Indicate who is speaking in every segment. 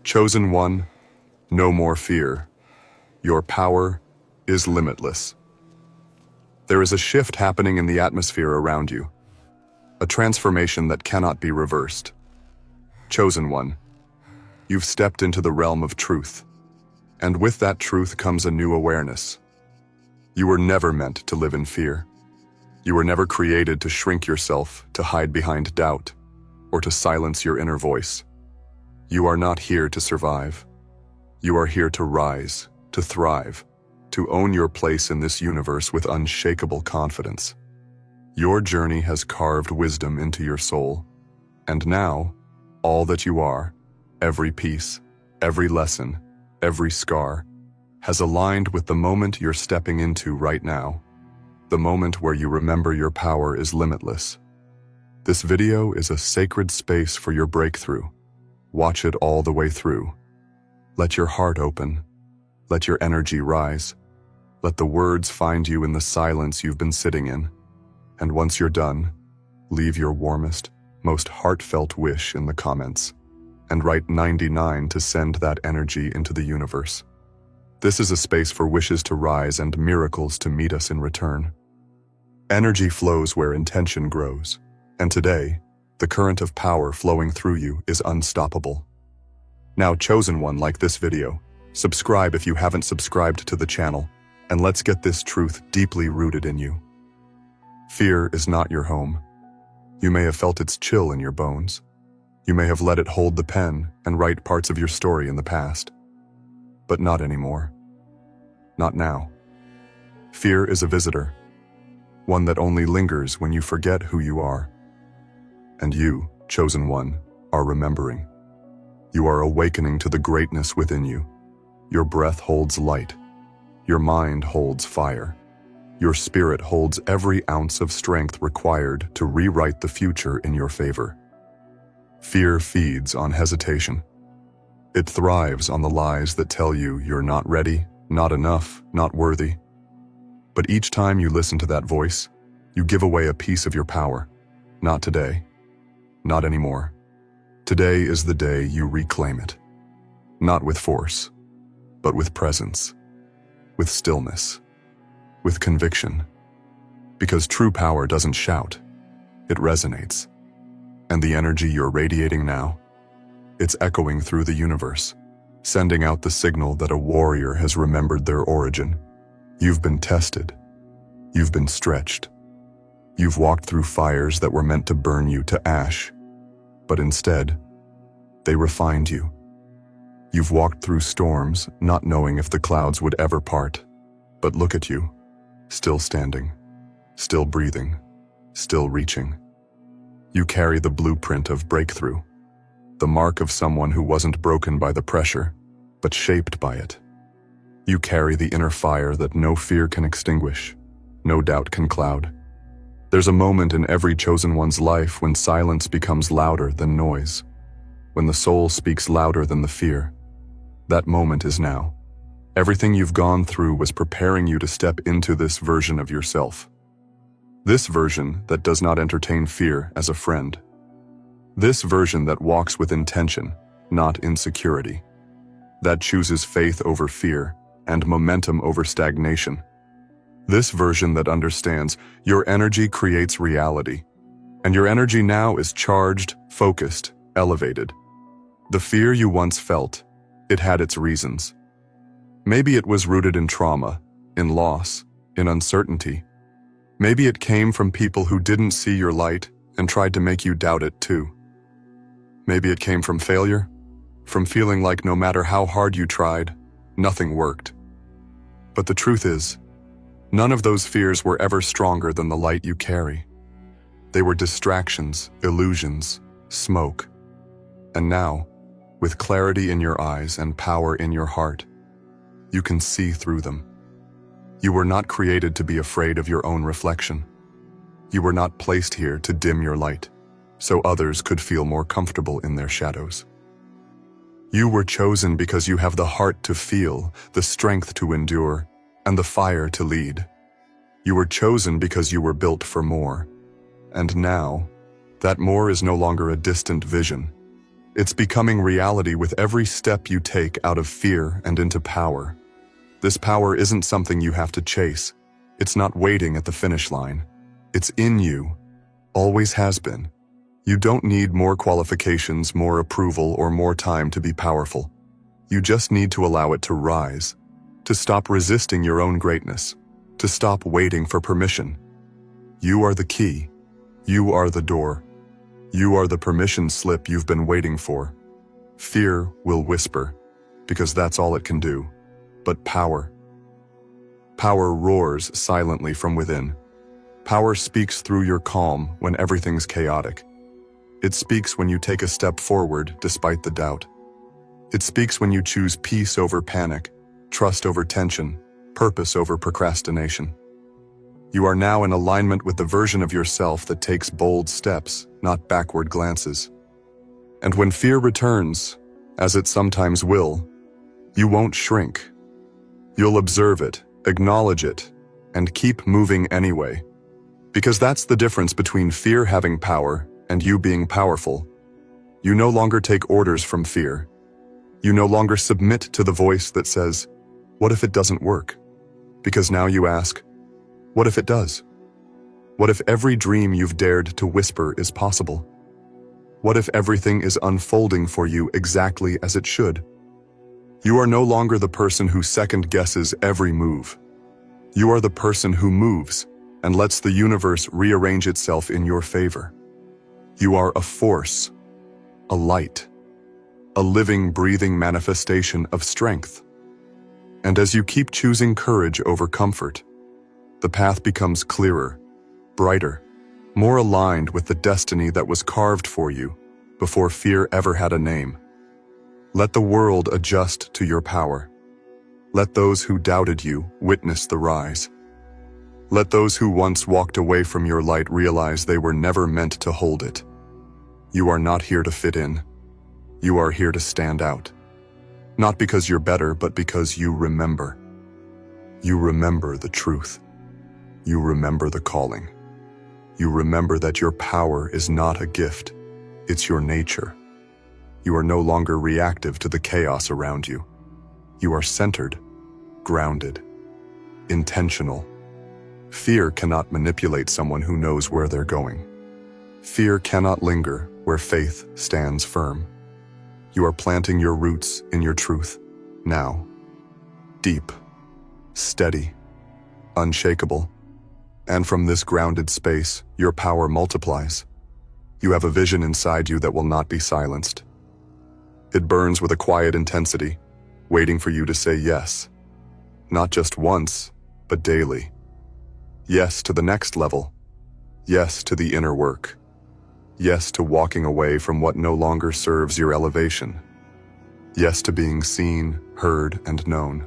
Speaker 1: Chosen one, no more fear. Your power is limitless. There is a shift happening in the atmosphere around you, a transformation that cannot be reversed. Chosen one, you've stepped into the realm of truth, and with that truth comes a new awareness. You were never meant to live in fear. You were never created to shrink yourself, to hide behind doubt, or to silence your inner voice. You are not here to survive. You are here to rise, to thrive, to own your place in this universe with unshakable confidence. Your journey has carved wisdom into your soul, and now, all that you are, every piece, every lesson, every scar, has aligned with the moment you're stepping into right now, the moment where you remember your power is limitless. This video is a sacred space for your breakthrough. Watch it all the way through. Let your heart open. Let your energy rise. Let the words find you in the silence you've been sitting in. And once you're done, leave your warmest, most heartfelt wish in the comments, and write 99 to send that energy into the universe. This is a space for wishes to rise and miracles to meet us in return. Energy flows where intention grows, and today, the current of power flowing through you is unstoppable. Now, chosen one, like this video, subscribe if you haven't subscribed to the channel, and let's get this truth deeply rooted in you. Fear is not your home. You may have felt its chill in your bones. You may have let it hold the pen and write parts of your story in the past. But not anymore. Not now. Fear is a visitor, one that only lingers when you forget who you are. And you, chosen one, are remembering. You are awakening to the greatness within you. Your breath holds light. Your mind holds fire. Your spirit holds every ounce of strength required to rewrite the future in your favor. Fear feeds on hesitation. It thrives on the lies that tell you you're not ready, not enough, not worthy. But each time you listen to that voice, you give away a piece of your power. Not today. Not anymore. Today is the day you reclaim it. Not with force, but with presence, with stillness, with conviction. Because true power doesn't shout, it resonates. And the energy you're radiating now, it's echoing through the universe, sending out the signal that a warrior has remembered their origin. You've been tested. You've been stretched. You've walked through fires that were meant to burn you to ash, but instead, they refined you. You've walked through storms, not knowing if the clouds would ever part. But look at you, still standing, still breathing, still reaching. You carry the blueprint of breakthrough, the mark of someone who wasn't broken by the pressure, but shaped by it. You carry the inner fire that no fear can extinguish, no doubt can cloud. There's a moment in every chosen one's life when silence becomes louder than noise, when the soul speaks louder than the fear. That moment is now. Everything you've gone through was preparing you to step into this version of yourself. This version that does not entertain fear as a friend. This version that walks with intention, not insecurity. That chooses faith over fear and momentum over stagnation. This version that understands your energy creates reality, and your energy now is charged, focused, elevated. The fear you once felt, it had its reasons. Maybe it was rooted in trauma, in loss, in uncertainty. Maybe it came from people who didn't see your light and tried to make you doubt it too. Maybe it came from failure, from feeling like no matter how hard you tried, nothing worked. But the truth is, none of those fears were ever stronger than the light you carry. They were distractions, illusions, smoke. And now, with clarity in your eyes and power in your heart, you can see through them. You were not created to be afraid of your own reflection. You were not placed here to dim your light, so others could feel more comfortable in their shadows. You were chosen because you have the heart to feel, the strength to endure, and the fire to lead. You were chosen because you were built for more. And now, that more is no longer a distant vision. It's becoming reality with every step you take out of fear and into power. This power isn't something you have to chase. It's not waiting at the finish line. It's in you. Always has been. You don't need more qualifications, more approval, or more time to be powerful. You just need to allow it to rise, to stop resisting your own greatness, to stop waiting for permission. You are the key. You are the door. You are the permission slip you've been waiting for. Fear will whisper, because that's all it can do. But power roars silently from within. Power speaks through your calm when everything's chaotic. It speaks when you take a step forward despite the doubt. It speaks when you choose peace over panic, trust over tension, purpose over procrastination. You are now in alignment with the version of yourself that takes bold steps, not backward glances. And when fear returns, as it sometimes will, you won't shrink. You'll observe it, acknowledge it, and keep moving anyway. Because that's the difference between fear having power and you being powerful. You no longer take orders from fear. You no longer submit to the voice that says, "What if it doesn't work?" Because now you ask, "What if it does? What if every dream you've dared to whisper is possible? What if everything is unfolding for you exactly as it should?" You are no longer the person who second-guesses every move. You are the person who moves and lets the universe rearrange itself in your favor. You are a force, a light, a living, breathing manifestation of strength. And as you keep choosing courage over comfort, the path becomes clearer, brighter, more aligned with the destiny that was carved for you before fear ever had a name. Let the world adjust to your power. Let those who doubted you witness the rise. Let those who once walked away from your light realize they were never meant to hold it. You are not here to fit in. You are here to stand out. Not because you're better, but because you remember. You remember the truth. You remember the calling. You remember that your power is not a gift. It's your nature. You are no longer reactive to the chaos around you. You are centered, grounded, intentional. Fear cannot manipulate someone who knows where they're going. Fear cannot linger where faith stands firm. You are planting your roots in your truth, now. Deep, steady, unshakable. And from this grounded space, your power multiplies. You have a vision inside you that will not be silenced. It burns with a quiet intensity, waiting for you to say yes. Not just once, but daily. Yes to the next level. Yes to the inner work. Yes to walking away from what no longer serves your elevation. Yes to being seen, heard, and known.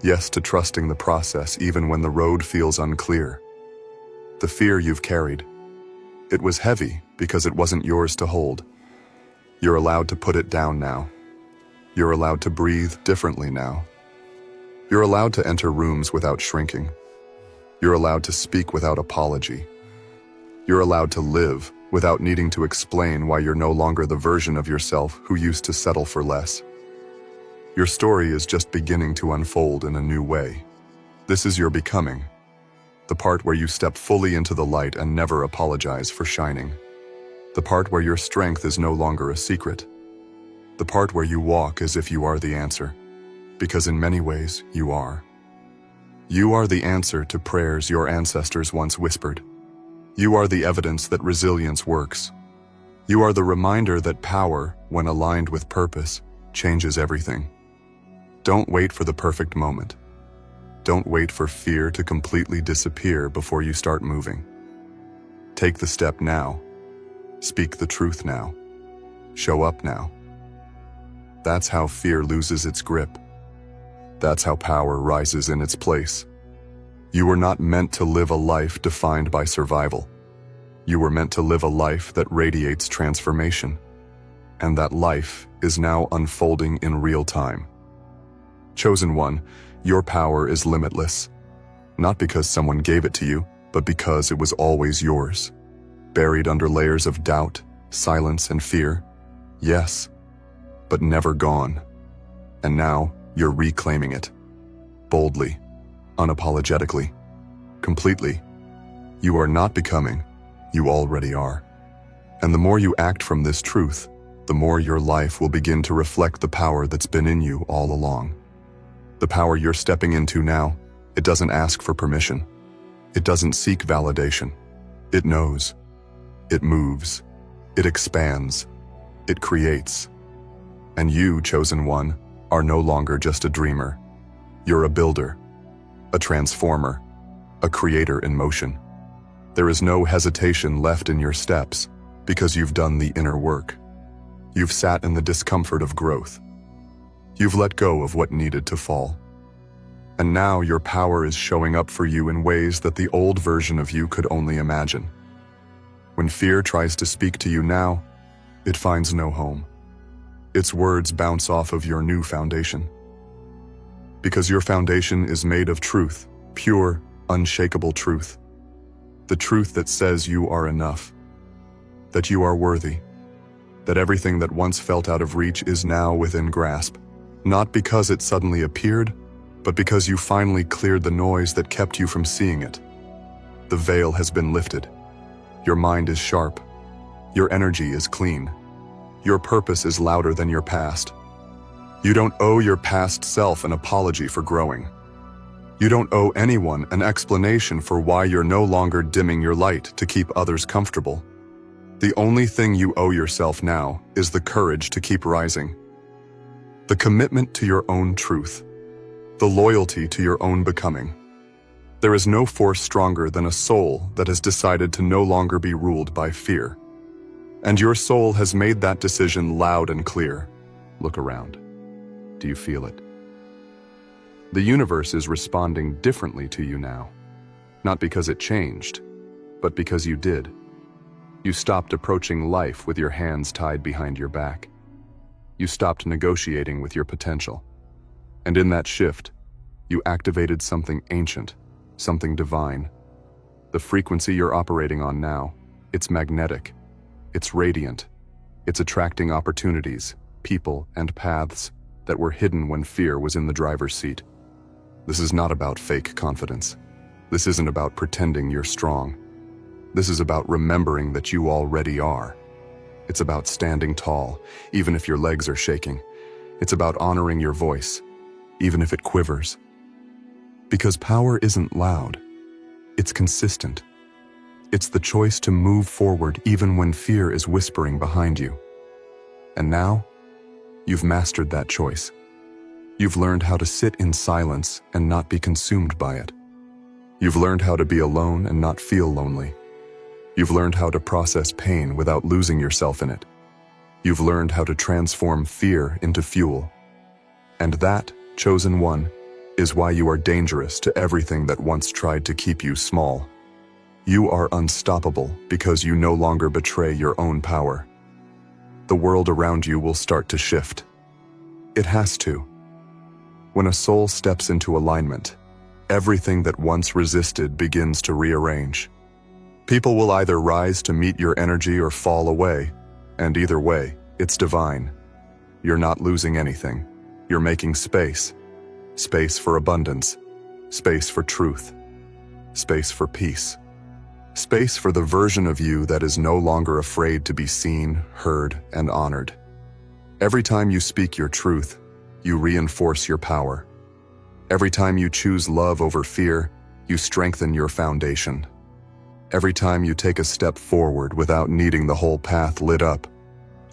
Speaker 1: Yes to trusting the process even when the road feels unclear. The fear you've carried. It was heavy because it wasn't yours to hold. You're allowed to put it down now. You're allowed to breathe differently now. You're allowed to enter rooms without shrinking. You're allowed to speak without apology. You're allowed to live without needing to explain why you're no longer the version of yourself who used to settle for less. Your story is just beginning to unfold in a new way. This is your becoming, the part where you step fully into the light and never apologize for shining. The part where your strength is no longer a secret. The part where you walk as if you are the answer, because in many ways you are. You are the answer to prayers your ancestors once whispered. You are the evidence that resilience works. You are the reminder that power, when aligned with purpose, changes everything. Don't wait for the perfect moment. Don't wait for fear to completely disappear before you start moving. Take the step now. Speak the truth now. Show up now. That's how fear loses its grip. That's how power rises in its place. You were not meant to live a life defined by survival. You were meant to live a life that radiates transformation. And that life is now unfolding in real time. Chosen one, your power is limitless. Not because someone gave it to you, but because it was always yours. Buried under layers of doubt, silence, and fear, Yes, but never gone. And now you're reclaiming it. Boldly, unapologetically, completely. You are not becoming, you already are. And the more you act from this truth, the more your life will begin to reflect the power that's been in you all along. The power you're stepping into now, it doesn't ask for permission. It doesn't seek validation. It knows. It moves. It expands. It creates. And you, chosen one, are no longer just a dreamer. You're a builder, a transformer, a creator in motion. There is no hesitation left in your steps because you've done the inner work. You've sat in the discomfort of growth. You've let go of what needed to fall. And now your power is showing up for you in ways that the old version of you could only imagine. When fear tries to speak to you now, it finds no home. Its words bounce off of your new foundation. Because your foundation is made of truth, pure, unshakable truth. The truth that says you are enough, that you are worthy, that everything that once felt out of reach is now within grasp, not because it suddenly appeared, but because you finally cleared the noise that kept you from seeing it. The veil has been lifted. Your mind is sharp. Your energy is clean. Your purpose is louder than your past. You don't owe your past self an apology for growing. You don't owe anyone an explanation for why you're no longer dimming your light to keep others comfortable. The only thing you owe yourself now is the courage to keep rising. The commitment to your own truth. The loyalty to your own becoming. There is no force stronger than a soul that has decided to no longer be ruled by fear. And your soul has made that decision loud and clear. Look around. Do you feel it? The universe is responding differently to you now. Not because it changed, but because you did. You stopped approaching life with your hands tied behind your back. You stopped negotiating with your potential. And in that shift, you activated something ancient, something divine. The frequency you're operating on now, it's magnetic. It's radiant. It's attracting opportunities, people, and paths that were hidden when fear was in the driver's seat. This is not about fake confidence. This isn't about pretending you're strong. This is about remembering that you already are. It's about standing tall, even if your legs are shaking. It's about honoring your voice, even if it quivers. Because power isn't loud. It's consistent. It's the choice to move forward even when fear is whispering behind you. And now, you've mastered that choice. You've learned how to sit in silence and not be consumed by it. You've learned how to be alone and not feel lonely. You've learned how to process pain without losing yourself in it. You've learned how to transform fear into fuel. And that, chosen one, is why you are dangerous to everything that once tried to keep you small. You are unstoppable because you no longer betray your own power. The world around you will start to shift. It has to. When a soul steps into alignment, everything that once resisted begins to rearrange. People will either rise to meet your energy or fall away, and either way, it's divine. You're not losing anything. You're making space. Space for abundance. Space for truth. Space for peace. Space for the version of you that is no longer afraid to be seen, heard, and honored. Every time you speak your truth, you reinforce your power. Every time you choose love over fear, you strengthen your foundation. Every time you take a step forward without needing the whole path lit up,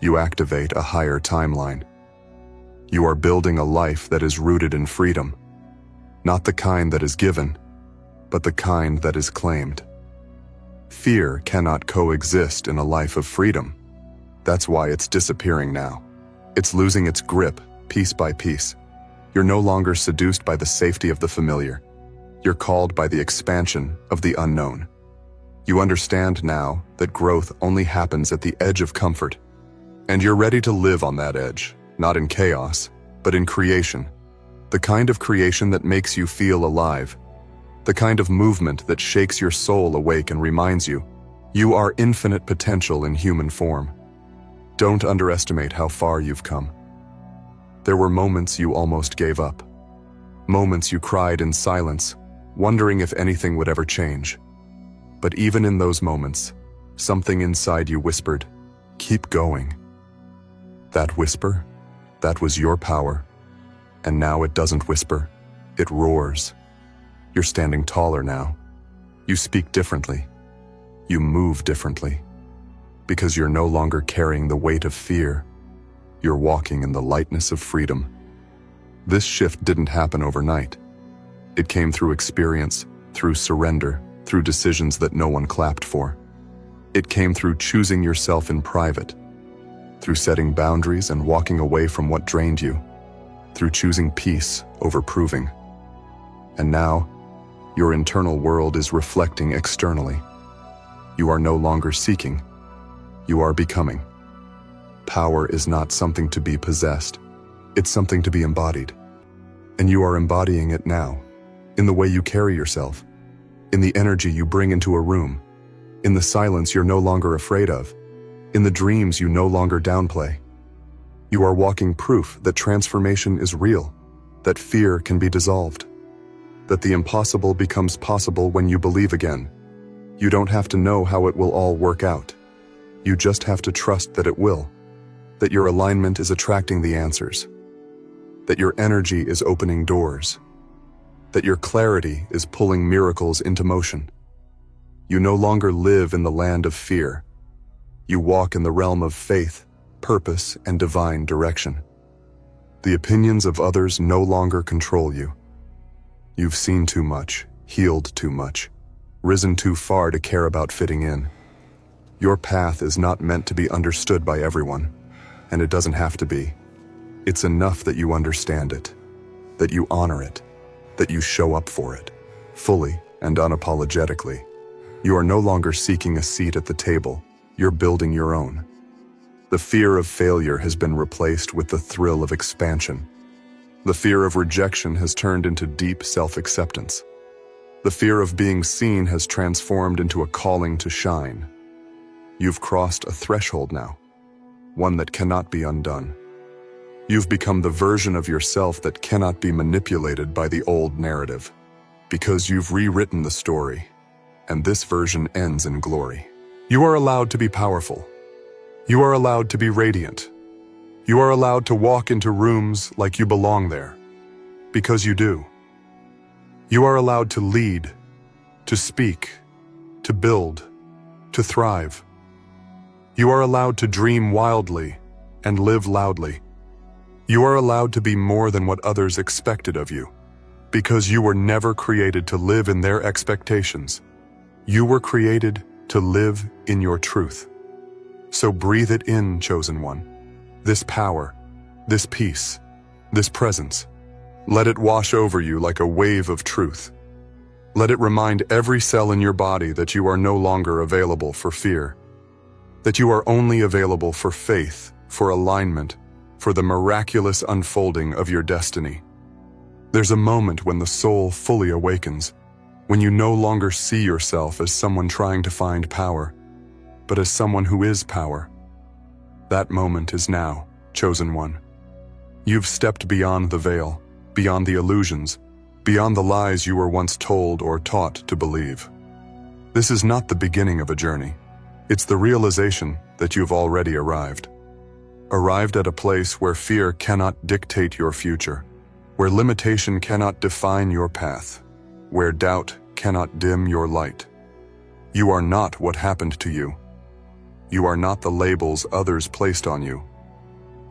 Speaker 1: you activate a higher timeline. You are building a life that is rooted in freedom, not the kind that is given, but the kind that is claimed. Fear cannot coexist in a life of freedom. That's why it's disappearing now. It's losing its grip, piece by piece. You're no longer seduced by the safety of the familiar. You're called by the expansion of the unknown. You understand now that growth only happens at the edge of comfort. And you're ready to live on that edge, not in chaos, but in creation. The kind of creation that makes you feel alive. The kind of movement that shakes your soul awake and reminds you, you are infinite potential in human form. Don't underestimate how far you've come. There were moments you almost gave up. Moments you cried in silence, wondering if anything would ever change. But even in those moments, something inside you whispered, "Keep going." That whisper, that was your power. And now it doesn't whisper, it roars. You're standing taller now. You speak differently. You move differently. Because you're no longer carrying the weight of fear. You're walking in the lightness of freedom. This shift didn't happen overnight. It came through experience, through surrender, through decisions that no one clapped for. It came through choosing yourself in private, through setting boundaries and walking away from what drained you, through choosing peace over proving. And now, your internal world is reflecting externally. You are no longer seeking. You are becoming. Power is not something to be possessed. It's something to be embodied. And you are embodying it now, in the way you carry yourself, in the energy you bring into a room, in the silence you're no longer afraid of, in the dreams you no longer downplay. You are walking proof that transformation is real, that fear can be dissolved, that the impossible becomes possible when you believe again. You don't have to know how it will all work out. You just have to trust that it will, that your alignment is attracting the answers, that your energy is opening doors, that your clarity is pulling miracles into motion. You no longer live in the land of fear. You walk in the realm of faith, purpose, and divine direction. The opinions of others no longer control you. You've seen too much, healed too much, risen too far to care about fitting in. Your path is not meant to be understood by everyone, and it doesn't have to be. It's enough that you understand it, that you honor it, that you show up for it, fully and unapologetically. You are no longer seeking a seat at the table, you're building your own. The fear of failure has been replaced with the thrill of expansion. The fear of rejection has turned into deep self-acceptance. The fear of being seen has transformed into a calling to shine. You've crossed a threshold now, one that cannot be undone. You've become the version of yourself that cannot be manipulated by the old narrative, because you've rewritten the story, and this version ends in glory. You are allowed to be powerful. You are allowed to be radiant. You are allowed to walk into rooms like you belong there, because you do. You are allowed to lead, to speak, to build, to thrive. You are allowed to dream wildly and live loudly. You are allowed to be more than what others expected of you, because you were never created to live in their expectations. You were created to live in your truth. So breathe it in, chosen one. This power, this peace, this presence. Let it wash over you like a wave of truth. Let it remind every cell in your body that you are no longer available for fear, that you are only available for faith, for alignment, for the miraculous unfolding of your destiny. There's a moment when the soul fully awakens, when you no longer see yourself as someone trying to find power, but as someone who is power. That moment is now, chosen one. You've stepped beyond the veil, beyond the illusions, beyond the lies you were once told or taught to believe. This is not the beginning of a journey. It's the realization that you've already arrived. Arrived at a place where fear cannot dictate your future, where limitation cannot define your path, where doubt cannot dim your light. You are not what happened to you. You are not the labels others placed on you.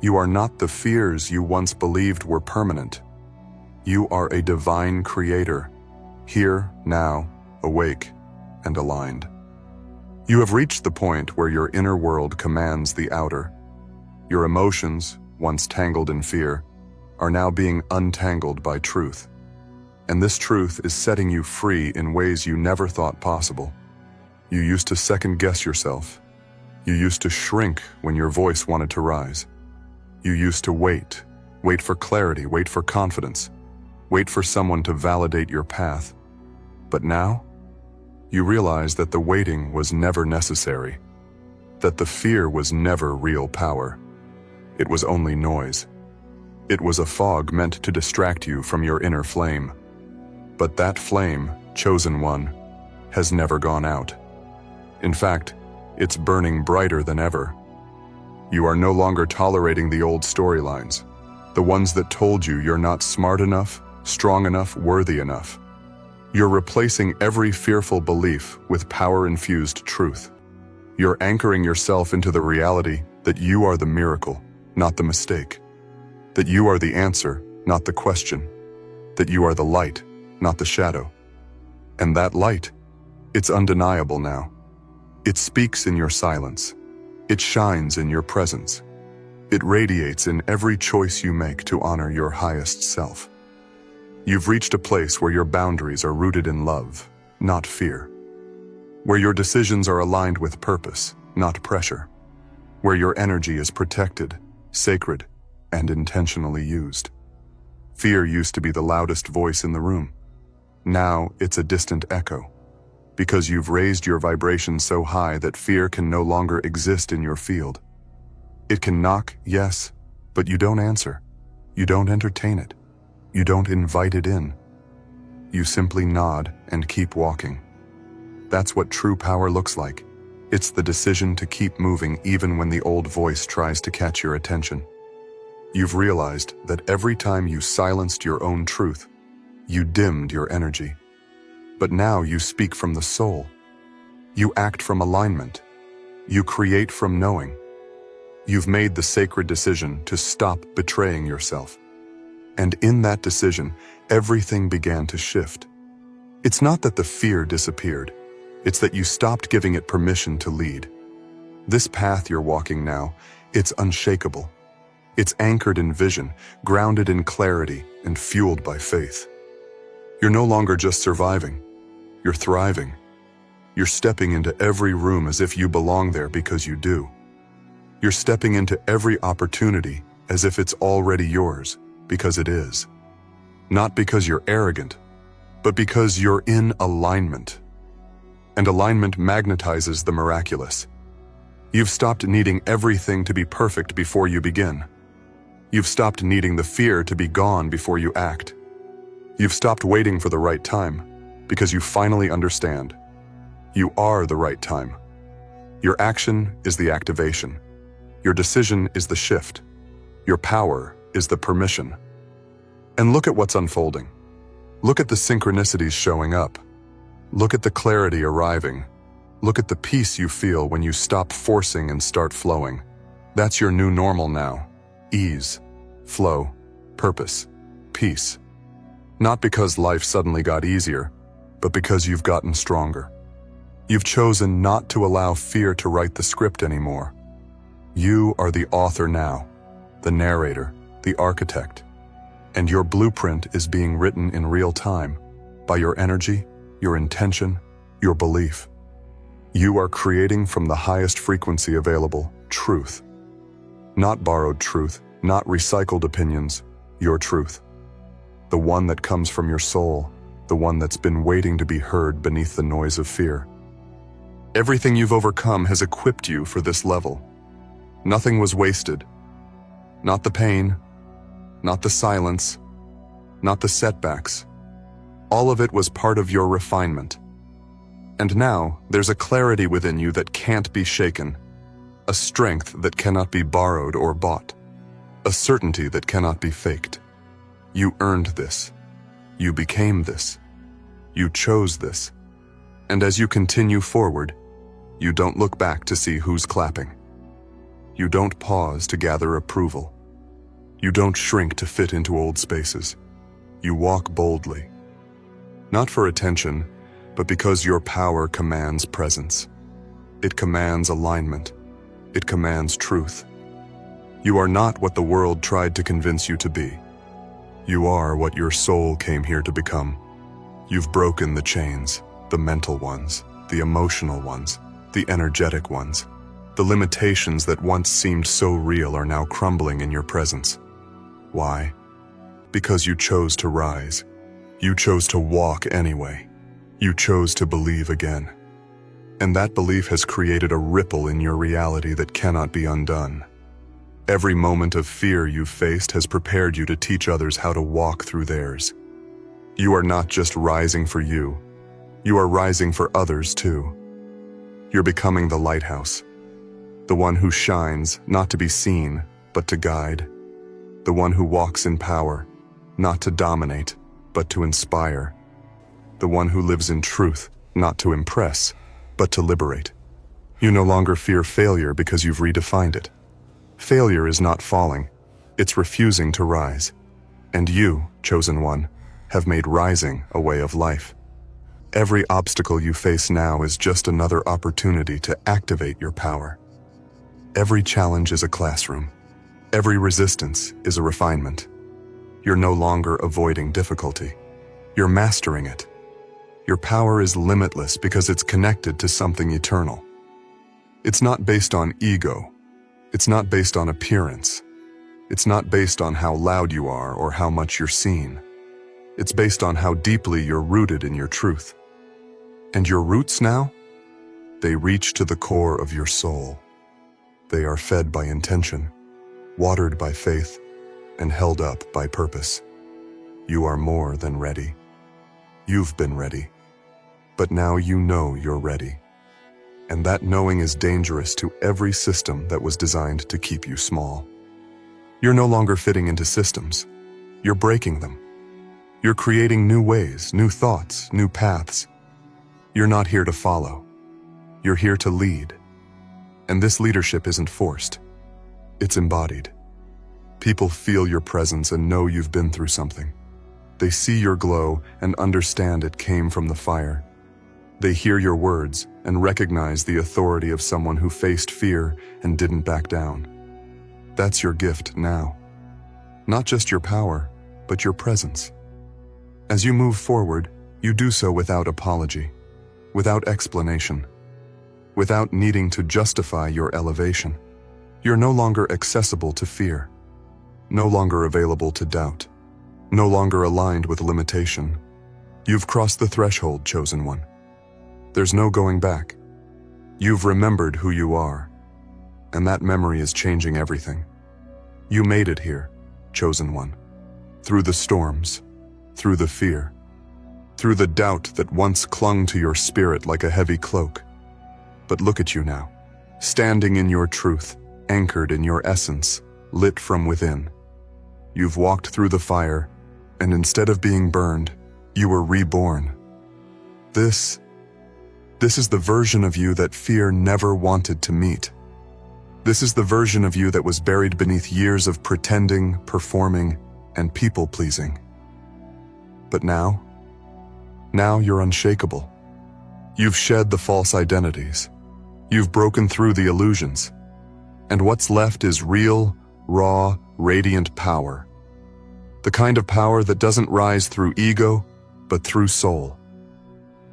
Speaker 1: You are not the fears you once believed were permanent. You are a divine creator, here, now, awake, and aligned. You have reached the point where your inner world commands the outer. Your emotions, once tangled in fear, are now being untangled by truth. And this truth is setting you free in ways you never thought possible. You used to second-guess yourself. You used to shrink when your voice wanted to rise. You used to wait for clarity, wait for confidence, wait for someone to validate your path. But now, you realize that the waiting was never necessary. that the fear was never real power. It was only noise. It was a fog meant to distract you from your inner flame. But that flame, chosen one, has never gone out. In fact, it's burning brighter than ever. You are no longer tolerating the old storylines, the ones that told you you're not smart enough, strong enough, worthy enough. You're replacing every fearful belief with power-infused truth. You're anchoring yourself into the reality that you are the miracle, not the mistake. That you are the answer, not the question. That you are the light, not the shadow. And that light, it's undeniable now. It speaks in your silence. It shines in your presence. It radiates in every choice you make to honor your highest self. You've reached a place where your boundaries are rooted in love, not fear. Where your decisions are aligned with purpose, not pressure. Where your energy is protected, sacred, and intentionally used. Fear used to be the loudest voice in the room. Now it's a distant echo. Because you've raised your vibration so high that fear can no longer exist in your field. It can knock, yes, but you don't answer. You don't entertain it. You don't invite it in. You simply nod and keep walking. That's what true power looks like. It's the decision to keep moving even when the old voice tries to catch your attention. You've realized that every time you silenced your own truth, you dimmed your energy. But now you speak from the soul. You act from alignment. You create from knowing. You've made the sacred decision to stop betraying yourself. And in that decision, everything began to shift. It's not that the fear disappeared. It's that you stopped giving it permission to lead. This path you're walking now, it's unshakable. It's anchored in vision, grounded in clarity, and fueled by faith. You're no longer just surviving. You're thriving. You're stepping into every room as if you belong there because you do. You're stepping into every opportunity as if it's already yours, because it is. Not because you're arrogant, but because you're in alignment. And alignment magnetizes the miraculous. You've stopped needing everything to be perfect before you begin. You've stopped needing the fear to be gone before you act. You've stopped waiting for the right time, because you finally understand. You are the right time. Your action is the activation. Your decision is the shift. Your power is the permission. And look at what's unfolding. Look at the synchronicities showing up. Look at the clarity arriving. Look at the peace you feel when you stop forcing and start flowing. That's your new normal now. Ease, flow, purpose, peace. Not because life suddenly got easier, but because you've gotten stronger. You've chosen not to allow fear to write the script anymore. You are the author now, the narrator, the architect. And your blueprint is being written in real time by your energy, your intention, your belief. You are creating from the highest frequency available, truth. Not borrowed truth, not recycled opinions, your truth. The one that comes from your soul, the one that's been waiting to be heard beneath the noise of fear. Everything you've overcome has equipped you for this level. Nothing was wasted. Not the pain, not the silence, not the setbacks. All of it was part of your refinement. And now, there's a clarity within you that can't be shaken, a strength that cannot be borrowed or bought, a certainty that cannot be faked. You earned this. You became this. You chose this. And as you continue forward, you don't look back to see who's clapping. You don't pause to gather approval. You don't shrink to fit into old spaces. You walk boldly. Not for attention, but because your power commands presence. It commands alignment. It commands truth. You are not what the world tried to convince you to be. You are what your soul came here to become. You've broken the chains, the mental ones, the emotional ones, the energetic ones. The limitations that once seemed so real are now crumbling in your presence. Why? Because you chose to rise. You chose to walk anyway. You chose to believe again. And that belief has created a ripple in your reality that cannot be undone. Every moment of fear you've faced has prepared you to teach others how to walk through theirs. You are not just rising for you. You are rising for others too. You're becoming the lighthouse, the one who shines not to be seen, but to guide, the one who walks in power, not to dominate, but to inspire, the one who lives in truth, not to impress, but to liberate. You no longer fear failure because you've redefined it. Failure is not falling, it's refusing to rise. And you, chosen one, have made rising a way of life. Every obstacle you face now is just another opportunity to activate your power. Every challenge is a classroom. Every resistance is a refinement. You're no longer avoiding difficulty. You're mastering it. Your power is limitless because it's connected to something eternal. It's not based on ego. It's not based on appearance. It's not based on how loud you are or how much you're seen. It's based on how deeply you're rooted in your truth. And your roots now? They reach to the core of your soul. They are fed by intention, watered by faith, and held up by purpose. You are more than ready. You've been ready. But now you know you're ready. And that knowing is dangerous to every system that was designed to keep you small. You're no longer fitting into systems. You're breaking them. You're creating new ways, new thoughts, new paths. You're not here to follow. You're here to lead. And this leadership isn't forced. It's embodied. People feel your presence and know you've been through something. They see your glow and understand it came from the fire. They hear your words and recognize the authority of someone who faced fear and didn't back down. That's your gift now. Not just your power, but your presence. As you move forward, you do so without apology, without explanation, without needing to justify your elevation. You're no longer accessible to fear, no longer available to doubt, no longer aligned with limitation. You've crossed the threshold, chosen one. There's no going back. You've remembered who you are, and that memory is changing everything. You made it here, chosen one, through the storms, through the fear, through the doubt that once clung to your spirit like a heavy cloak. But look at you now, standing in your truth, anchored in your essence, lit from within. You've walked through the fire, and instead of being burned, you were reborn. This is the version of you that fear never wanted to meet. This is the version of you that was buried beneath years of pretending, performing, and people-pleasing. But now you're unshakable. You've shed the false identities. You've broken through the illusions. And what's left is real, raw, radiant power. The kind of power that doesn't rise through ego, but through soul.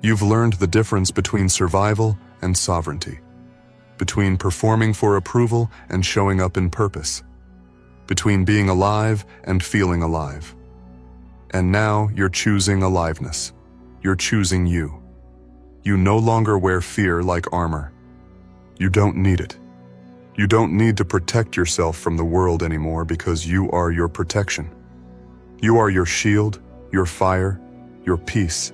Speaker 1: You've learned the difference between survival and sovereignty, between performing for approval and showing up in purpose, between being alive and feeling alive. And now you're choosing aliveness. You're choosing you. You no longer wear fear like armor. You don't need it. You don't need to protect yourself from the world anymore because you are your protection. You are your shield, your fire, your peace.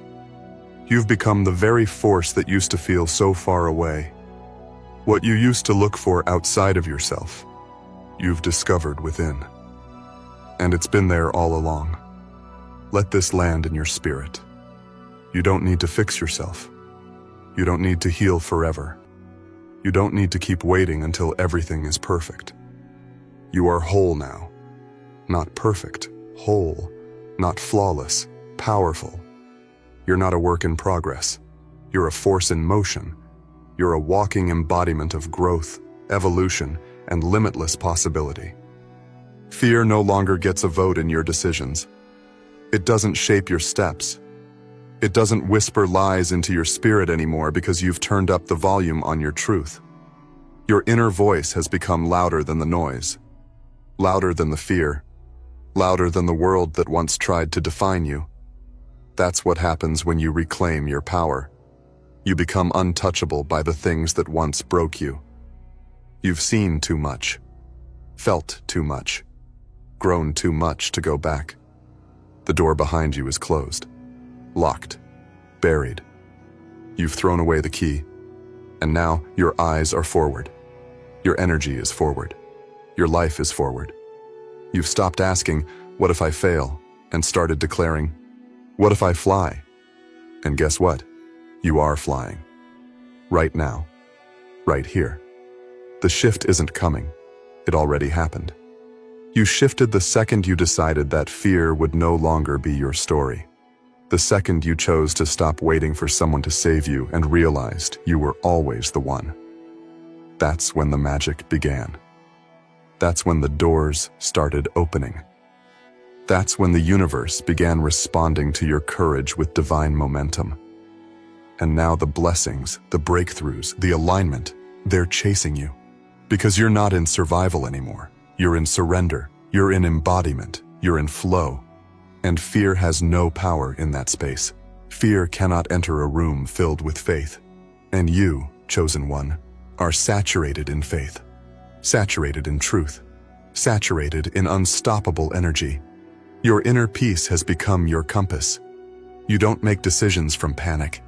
Speaker 1: You've become the very force that used to feel so far away. What you used to look for outside of yourself, you've discovered within. And it's been there all along. Let this land in your spirit. You don't need to fix yourself. You don't need to heal forever. You don't need to keep waiting until everything is perfect. You are whole now. Not perfect, whole. Not flawless, powerful. You're not a work in progress. You're a force in motion. You're a walking embodiment of growth, evolution, and limitless possibility. Fear no longer gets a vote in your decisions. It doesn't shape your steps. It doesn't whisper lies into your spirit anymore because you've turned up the volume on your truth. Your inner voice has become louder than the noise, louder than the fear, louder than the world that once tried to define you. That's what happens when you reclaim your power. You become untouchable by the things that once broke you. You've seen too much, felt too much, grown too much to go back. The door behind you is closed, locked, buried. You've thrown away the key, and now your eyes are forward. Your energy is forward. Your life is forward. You've stopped asking, "What if I fail?" and started declaring, "What if I fly?" And guess what? You are flying. Right now. Right here. The shift isn't coming. It already happened. You shifted the second you decided that fear would no longer be your story. The second you chose to stop waiting for someone to save you and realized you were always the one. That's when the magic began. That's when the doors started opening. That's when the universe began responding to your courage with divine momentum. And now the blessings, the breakthroughs, the alignment, they're chasing you. Because you're not in survival anymore. You're in surrender. You're in embodiment. You're in flow. And fear has no power in that space. Fear cannot enter a room filled with faith. And you, chosen one, are saturated in faith. Saturated in truth. Saturated in unstoppable energy. Your inner peace has become your compass. You don't make decisions from panic.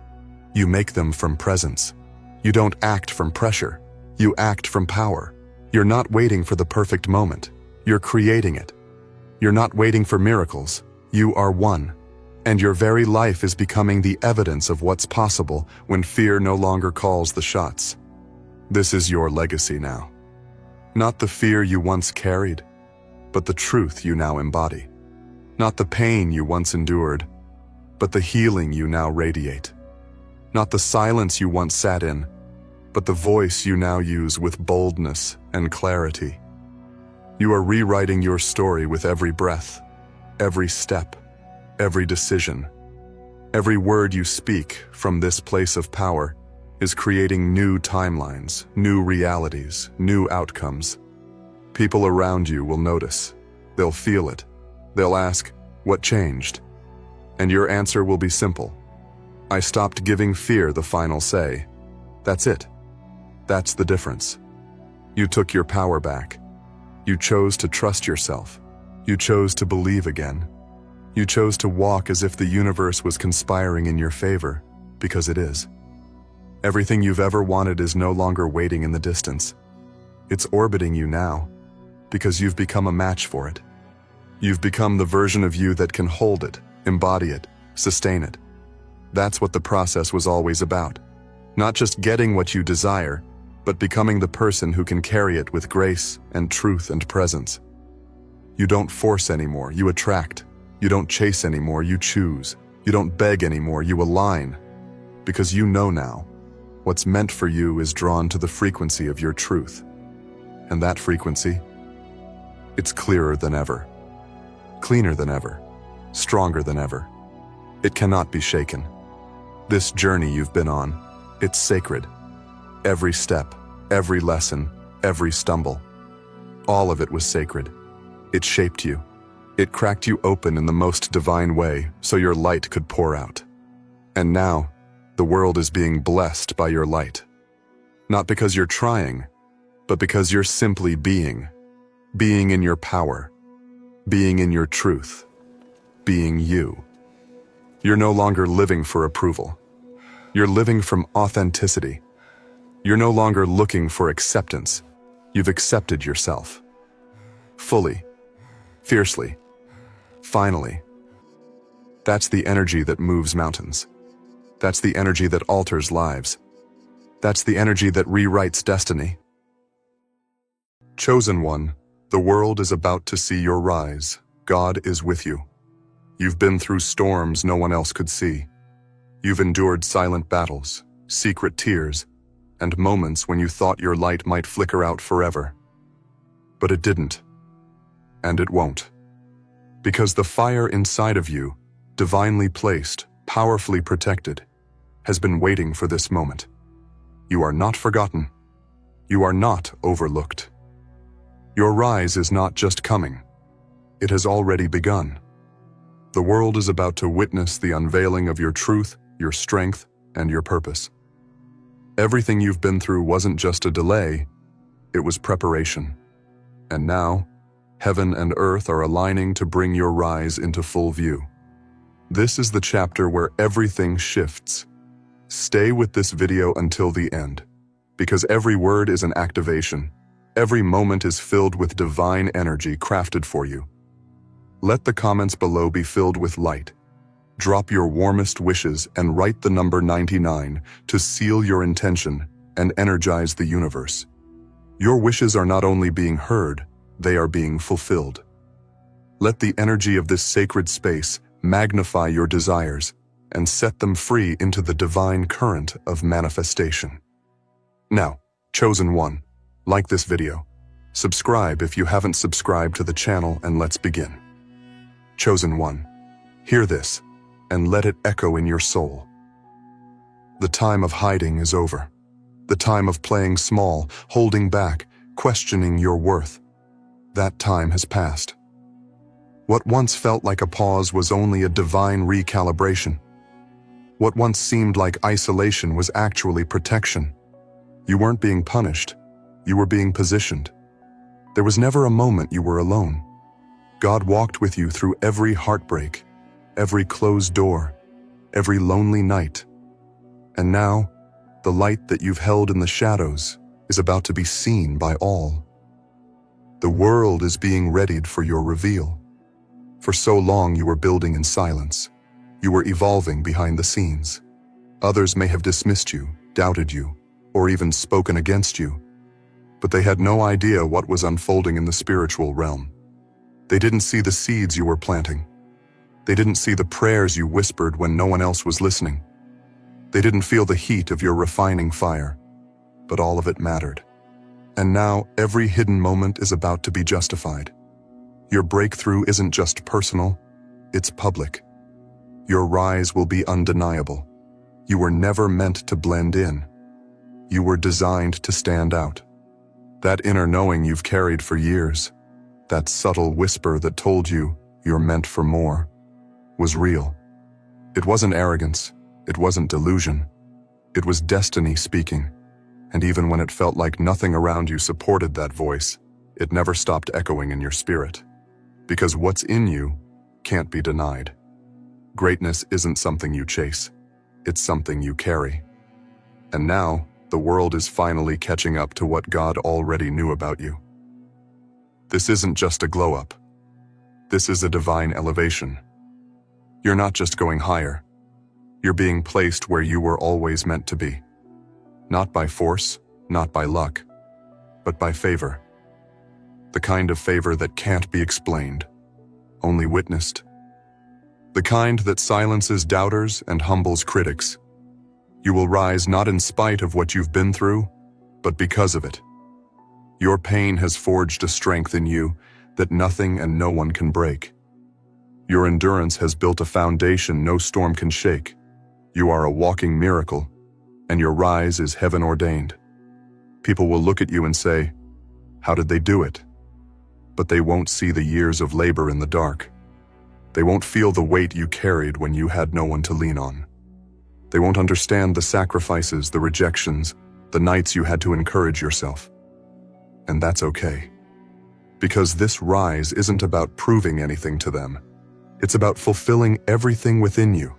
Speaker 1: You make them from presence. You don't act from pressure. You act from power. You're not waiting for the perfect moment. You're creating it. You're not waiting for miracles. You are one. And your very life is becoming the evidence of what's possible when fear no longer calls the shots. This is your legacy now. Not the fear you once carried, but the truth you now embody. Not the pain you once endured, but the healing you now radiate. Not the silence you once sat in, but the voice you now use with boldness and clarity. You are rewriting your story with every breath, every step, every decision. Every word you speak from this place of power is creating new timelines, new realities, new outcomes. People around you will notice. They'll feel it. They'll ask, "What changed?" And your answer will be simple. I stopped giving fear the final say. That's it. That's the difference. You took your power back. You chose to trust yourself. You chose to believe again. You chose to walk as if the universe was conspiring in your favor, because it is. Everything you've ever wanted is no longer waiting in the distance. It's orbiting you now, because you've become a match for it. You've become the version of you that can hold it, embody it, sustain it. That's what the process was always about. Not just getting what you desire, but becoming the person who can carry it with grace and truth and presence. You don't force anymore, you attract. You don't chase anymore, you choose. You don't beg anymore, you align. Because you know now, what's meant for you is drawn to the frequency of your truth. And that frequency, it's clearer than ever, cleaner than ever, stronger than ever. It cannot be shaken. This journey you've been on, it's sacred. Every step, every lesson, every stumble, all of it was sacred. It shaped you. It cracked you open in the most divine way so your light could pour out. And now, the world is being blessed by your light. Not because you're trying, but because you're simply being. Being in your power. Being in your truth. Being you. You're no longer living for approval. You're living from authenticity. You're no longer looking for acceptance. You've accepted yourself. Fully. Fiercely. Finally. That's the energy that moves mountains. That's the energy that alters lives. That's the energy that rewrites destiny. Chosen one, the world is about to see your rise. God is with you. You've been through storms no one else could see. You've endured silent battles, secret tears, and moments when you thought your light might flicker out forever. But it didn't. And it won't. Because the fire inside of you, divinely placed, powerfully protected, has been waiting for this moment. You are not forgotten. You are not overlooked. Your rise is not just coming. It has already begun. The world is about to witness the unveiling of your truth, your strength, and your purpose. Everything you've been through wasn't just a delay, it was preparation. And now, heaven and earth are aligning to bring your rise into full view. This is the chapter where everything shifts. Stay with this video until the end, because every word is an activation. Every moment is filled with divine energy crafted for you. Let the comments below be filled with light. Drop your warmest wishes and write the number 99 to seal your intention and energize the universe. Your wishes are not only being heard, they are being fulfilled. Let the energy of this sacred space magnify your desires and set them free into the divine current of manifestation. Now, chosen one, like this video. Subscribe if you haven't subscribed to the channel, and let's begin. Chosen one, hear this and let it echo in your soul. The time of hiding is over. The time of playing small, holding back, questioning your worth. That time has passed. What once felt like a pause was only a divine recalibration. What once seemed like isolation was actually protection. You weren't being punished. You were being positioned. There was never a moment you were alone. God walked with you through every heartbreak, every closed door, every lonely night. And now, the light that you've held in the shadows is about to be seen by all. The world is being readied for your reveal. For so long you were building in silence. You were evolving behind the scenes. Others may have dismissed you, doubted you, or even spoken against you. But they had no idea what was unfolding in the spiritual realm. They didn't see the seeds you were planting. They didn't see the prayers you whispered when no one else was listening. They didn't feel the heat of your refining fire. But all of it mattered. And now every hidden moment is about to be justified. Your breakthrough isn't just personal, it's public. Your rise will be undeniable. You were never meant to blend in. You were designed to stand out. That inner knowing you've carried for years, that subtle whisper that told you you're meant for more, was real. It wasn't arrogance, it wasn't delusion. It was destiny speaking. And even when it felt like nothing around you supported that voice, it never stopped echoing in your spirit. Because what's in you can't be denied. Greatness isn't something you chase, it's something you carry. And now, the world is finally catching up to what God already knew about you. This isn't just a glow-up. This is a divine elevation. You're not just going higher. You're being placed where you were always meant to be. Not by force, not by luck, but by favor. The kind of favor that can't be explained, only witnessed. The kind that silences doubters and humbles critics. You will rise not in spite of what you've been through, but because of it. Your pain has forged a strength in you that nothing and no one can break. Your endurance has built a foundation no storm can shake. You are a walking miracle, and your rise is heaven ordained. People will look at you and say, "How did they do it?" But they won't see the years of labor in the dark. They won't feel the weight you carried when you had no one to lean on. They won't understand the sacrifices, the rejections, the nights you had to encourage yourself. And that's okay. Because this rise isn't about proving anything to them. It's about fulfilling everything within you.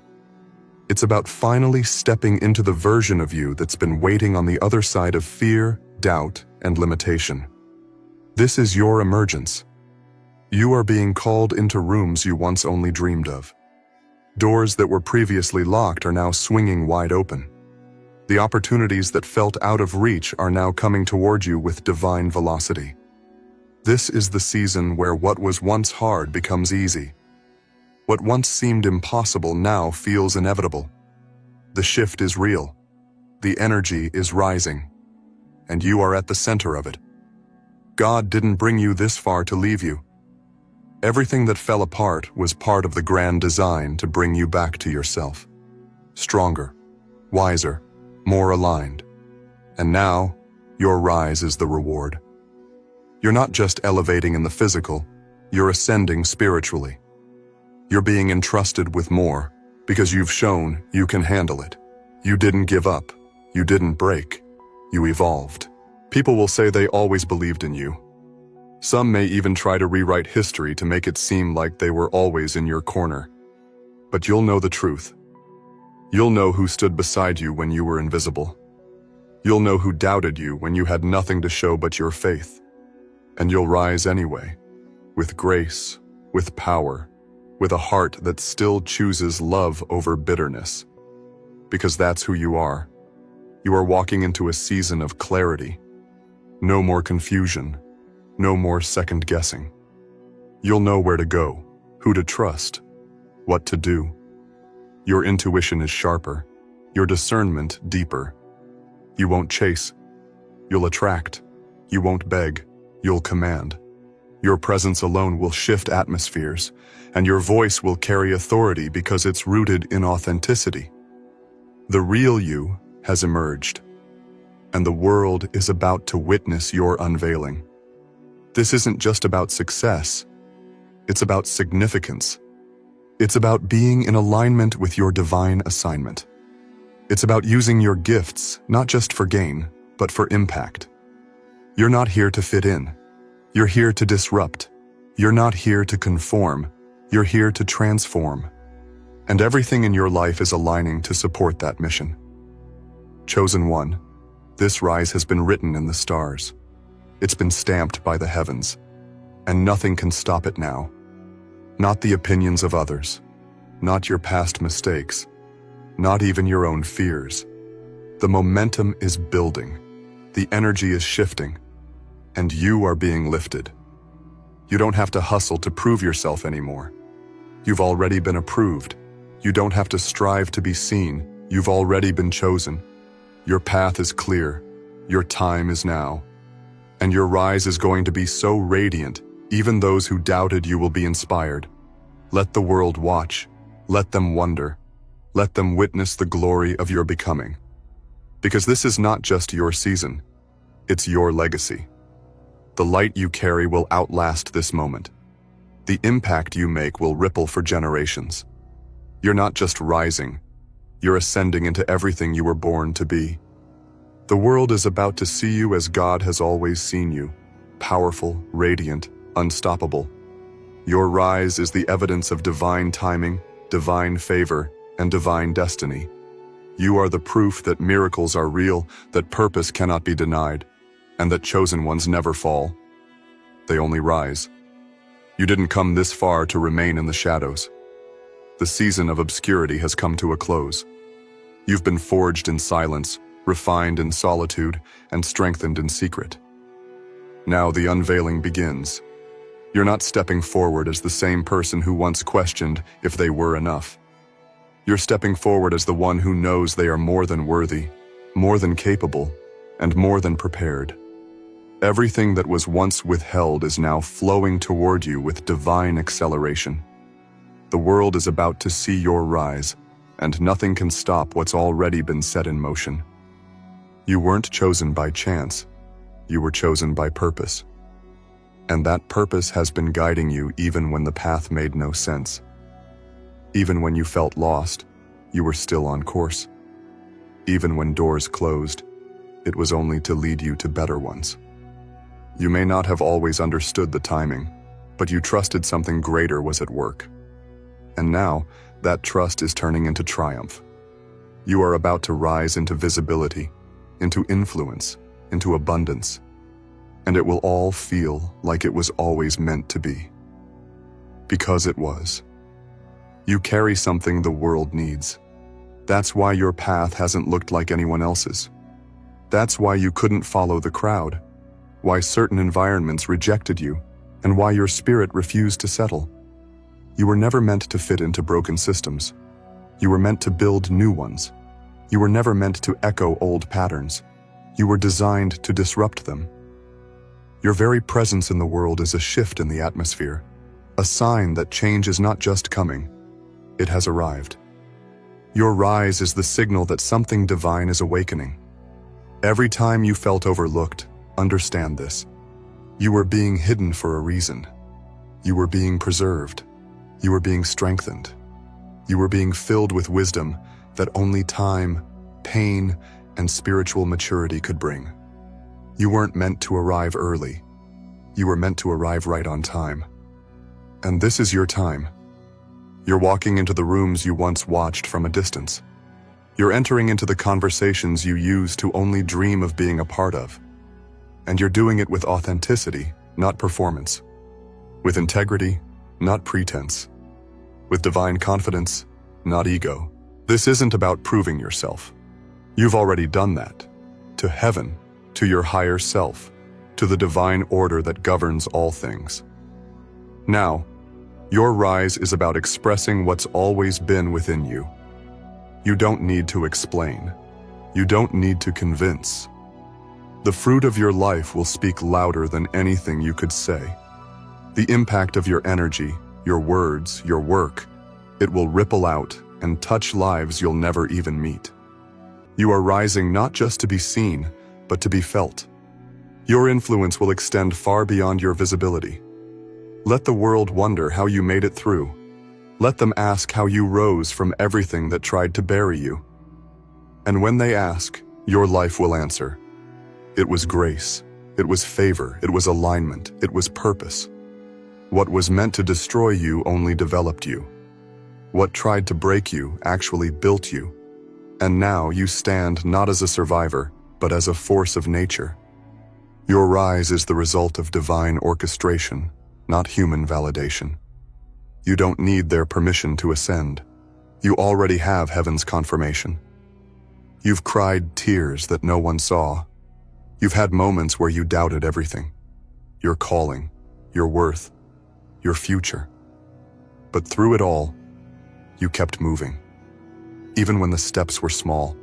Speaker 1: It's about finally stepping into the version of you that's been waiting on the other side of fear, doubt, and limitation. This is your emergence. You are being called into rooms you once only dreamed of. Doors that were previously locked are now swinging wide open. The opportunities that felt out of reach are now coming toward you with divine velocity. This is the season where what was once hard becomes easy. What once seemed impossible now feels inevitable. The shift is real. The energy is rising. And you are at the center of it. God didn't bring you this far to leave you. Everything that fell apart was part of the grand design to bring you back to yourself. Stronger, wiser, more aligned. And now, your rise is the reward. You're not just elevating in the physical, you're ascending spiritually. You're being entrusted with more because you've shown you can handle it. You didn't give up. You didn't break. You evolved. People will say they always believed in you. Some may even try to rewrite history to make it seem like they were always in your corner. But you'll know the truth. You'll know who stood beside you when you were invisible. You'll know who doubted you when you had nothing to show but your faith. And you'll rise anyway, with grace, with power, with a heart that still chooses love over bitterness. Because that's who you are. You are walking into a season of clarity. No more confusion. No more second guessing. You'll know where to go, who to trust, what to do. Your intuition is sharper, your discernment deeper. You won't chase, you'll attract. You won't beg, you'll command. Your presence alone will shift atmospheres, and your voice will carry authority because it's rooted in authenticity. The real you has emerged, and the world is about to witness your unveiling. This isn't just about success, it's about significance. It's about being in alignment with your divine assignment. It's about using your gifts, not just for gain, but for impact. You're not here to fit in. You're here to disrupt. You're not here to conform. You're here to transform. And everything in your life is aligning to support that mission. Chosen one, this rise has been written in the stars. It's been stamped by the heavens, and nothing can stop it now. Not the opinions of others, not your past mistakes, not even your own fears. The momentum is building, the energy is shifting, and you are being lifted. You don't have to hustle to prove yourself anymore. You've already been approved. You don't have to strive to be seen. You've already been chosen. Your path is clear. Your time is now. And your rise is going to be so radiant, even those who doubted you will be inspired. Let the world watch. Let them wonder. Let them witness the glory of your becoming. Because this is not just your season. It's your legacy. The light you carry will outlast this moment. The impact you make will ripple for generations. You're not just rising. You're ascending into everything you were born to be. The world is about to see you as God has always seen you, powerful, radiant, unstoppable. Your rise is the evidence of divine timing, divine favor, and divine destiny. You are the proof that miracles are real, that purpose cannot be denied, and that chosen ones never fall. They only rise. You didn't come this far to remain in the shadows. The season of obscurity has come to a close. You've been forged in silence, refined in solitude, and strengthened in secret. Now the unveiling begins. You're not stepping forward as the same person who once questioned if they were enough. You're stepping forward as the one who knows they are more than worthy, more than capable, and more than prepared. Everything that was once withheld is now flowing toward you with divine acceleration. The world is about to see your rise, and nothing can stop what's already been set in motion. You weren't chosen by chance. You were chosen by purpose. And that purpose has been guiding you even when the path made no sense. Even when you felt lost, you were still on course. Even when doors closed, it was only to lead you to better ones. You may not have always understood the timing, but you trusted something greater was at work. And now, that trust is turning into triumph. You are about to rise into visibility, into influence, into abundance, and it will all feel like it was always meant to be. Because it was. You carry something the world needs. That's why your path hasn't looked like anyone else's. That's why you couldn't follow the crowd, why certain environments rejected you, and why your spirit refused to settle. You were never meant to fit into broken systems. You were meant to build new ones. You were never meant to echo old patterns. You were designed to disrupt them. Your very presence in the world is a shift in the atmosphere, a sign that change is not just coming, it has arrived. Your rise is the signal that something divine is awakening. Every time you felt overlooked, understand this. You were being hidden for a reason. You were being preserved. You were being strengthened. You were being filled with wisdom that only time, pain, and spiritual maturity could bring. You weren't meant to arrive early. You were meant to arrive right on time. And this is your time. You're walking into the rooms you once watched from a distance. You're entering into the conversations you used to only dream of being a part of. And you're doing it with authenticity, not performance. With integrity, not pretense. With divine confidence, not ego. This isn't about proving yourself. You've already done that. To heaven, to your higher self, to the divine order that governs all things. Now, your rise is about expressing what's always been within you. You don't need to explain. You don't need to convince. The fruit of your life will speak louder than anything you could say. The impact of your energy, your words, your work, it will ripple out and touch lives you'll never even meet. You are rising not just to be seen, but to be felt. Your influence will extend far beyond your visibility. Let the world wonder how you made it through. Let them ask how you rose from everything that tried to bury you. And when they ask, your life will answer. It was grace. It was favor. It was alignment. It was purpose. What was meant to destroy you only developed you. What tried to break you actually built you. And now you stand not as a survivor, but as a force of nature. Your rise is the result of divine orchestration, not human validation. You don't need their permission to ascend. You already have heaven's confirmation. You've cried tears that no one saw. You've had moments where you doubted everything. Your calling, your worth, your future. But through it all, you kept moving. Even when the steps were small.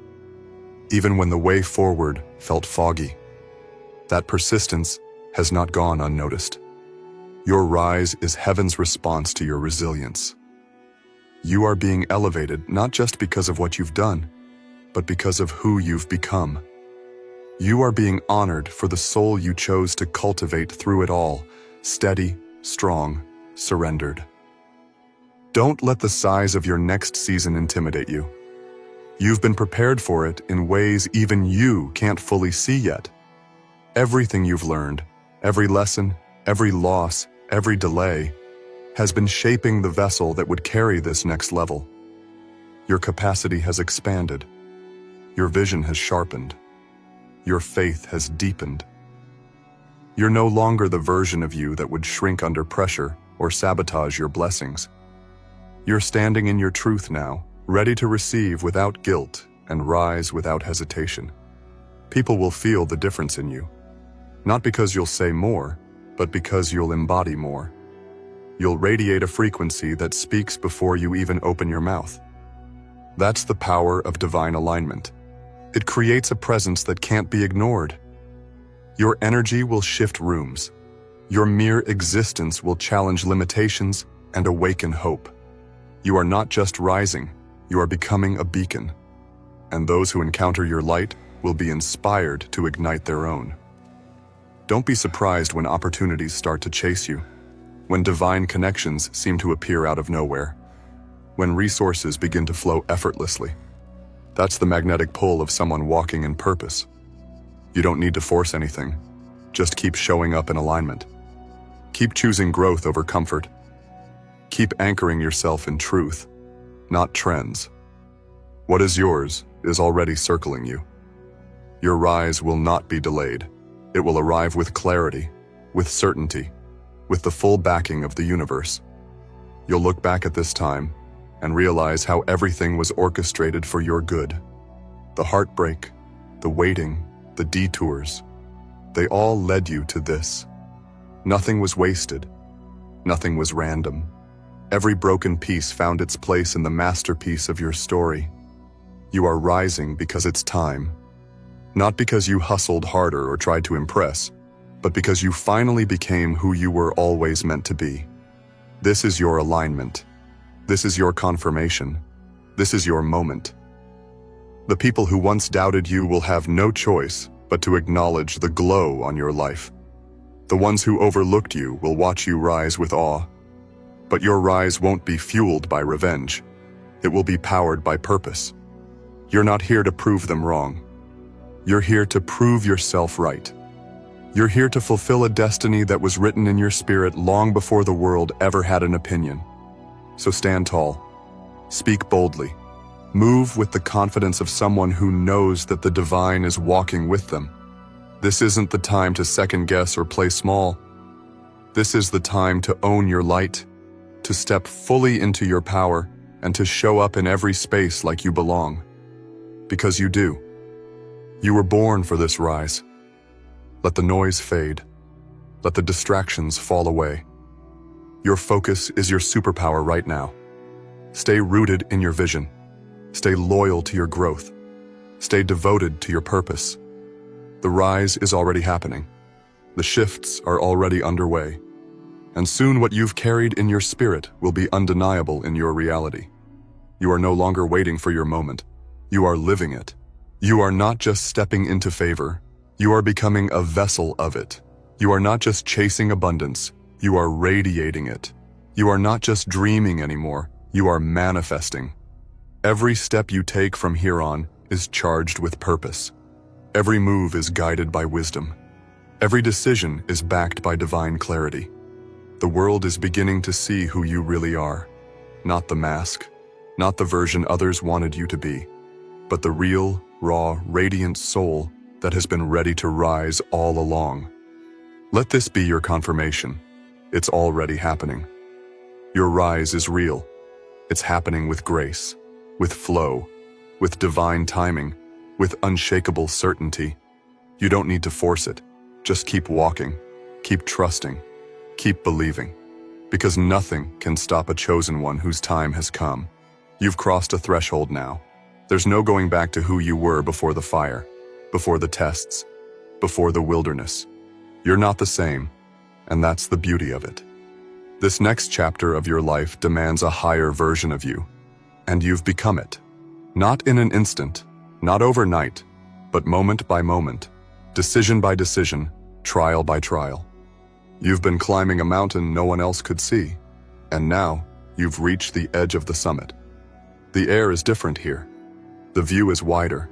Speaker 1: Even when the way forward felt foggy. That persistence has not gone unnoticed. Your rise is heaven's response to your resilience. You are being elevated not just because of what you've done, but because of who you've become. You are being honored for the soul you chose to cultivate through it all, steady, strong, surrendered. Don't let the size of your next season intimidate you. You've been prepared for it in ways even you can't fully see yet. Everything you've learned, every lesson, every loss, every delay, has been shaping the vessel that would carry this next level. Your capacity has expanded. Your vision has sharpened. Your faith has deepened. You're no longer the version of you that would shrink under pressure or sabotage your blessings. You're standing in your truth now, ready to receive without guilt and rise without hesitation. People will feel the difference in you. Not because you'll say more, but because you'll embody more. You'll radiate a frequency that speaks before you even open your mouth. That's the power of divine alignment. It creates a presence that can't be ignored. Your energy will shift rooms. Your mere existence will challenge limitations and awaken hope. You are not just rising, you are becoming a beacon. And those who encounter your light will be inspired to ignite their own. Don't be surprised when opportunities start to chase you, when divine connections seem to appear out of nowhere, when resources begin to flow effortlessly. That's the magnetic pull of someone walking in purpose. You don't need to force anything. Just keep showing up in alignment. Keep choosing growth over comfort. Keep anchoring yourself in truth, not trends. What is yours is already circling you. Your rise will not be delayed. It will arrive with clarity, with certainty, with the full backing of the universe. You'll look back at this time and realize how everything was orchestrated for your good. The heartbreak, the waiting, the detours, they all led you to this. Nothing was wasted. Nothing was random. Every broken piece found its place in the masterpiece of your story. You are rising because it's time. Not because you hustled harder or tried to impress, but because you finally became who you were always meant to be. This is your alignment. This is your confirmation. This is your moment. The people who once doubted you will have no choice but to acknowledge the glow on your life. The ones who overlooked you will watch you rise with awe. But your rise won't be fueled by revenge. It will be powered by purpose. You're not here to prove them wrong. You're here to prove yourself right. You're here to fulfill a destiny that was written in your spirit long before the world ever had an opinion. So stand tall. Speak boldly. Move with the confidence of someone who knows that the divine is walking with them. This isn't the time to second guess or play small. This is the time to own your light, to step fully into your power, and to show up in every space like you belong. Because you do. You were born for this rise. Let the noise fade. Let the distractions fall away. Your focus is your superpower right now. Stay rooted in your vision. Stay loyal to your growth. Stay devoted to your purpose. The rise is already happening. The shifts are already underway. And soon what you've carried in your spirit will be undeniable in your reality. You are no longer waiting for your moment. You are living it. You are not just stepping into favor. You are becoming a vessel of it. You are not just chasing abundance. You are radiating it. You are not just dreaming anymore. You are manifesting. Every step you take from here on is charged with purpose. Every move is guided by wisdom. Every decision is backed by divine clarity. The world is beginning to see who you really are. Not the mask, not the version others wanted you to be, but the real, raw, radiant soul that has been ready to rise all along. Let this be your confirmation. It's already happening. Your rise is real. It's happening with grace, with flow, with divine timing, with unshakable certainty. You don't need to force it. Just keep walking, keep trusting, keep believing, because nothing can stop a chosen one whose time has come. You've crossed a threshold now. There's no going back to who you were before the fire, before the tests, before the wilderness. You're not the same, and that's the beauty of it. This next chapter of your life demands a higher version of you, and you've become it. Not in an instant, not overnight, but moment by moment, decision by decision, trial by trial. You've been climbing a mountain no one else could see, and now you've reached the edge of the summit. The air is different here. The view is wider.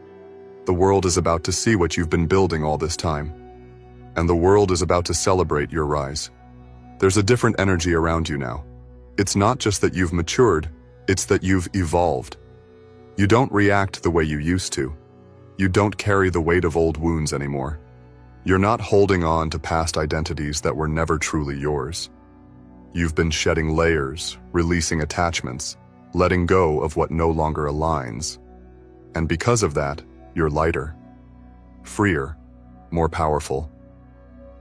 Speaker 1: The world is about to see what you've been building all this time, and the world is about to celebrate your rise. There's a different energy around you now. It's not just that you've matured, it's that you've evolved. You don't react the way you used to. You don't carry the weight of old wounds anymore. You're not holding on to past identities that were never truly yours. You've been shedding layers, releasing attachments, letting go of what no longer aligns. And because of that, you're lighter, freer, more powerful.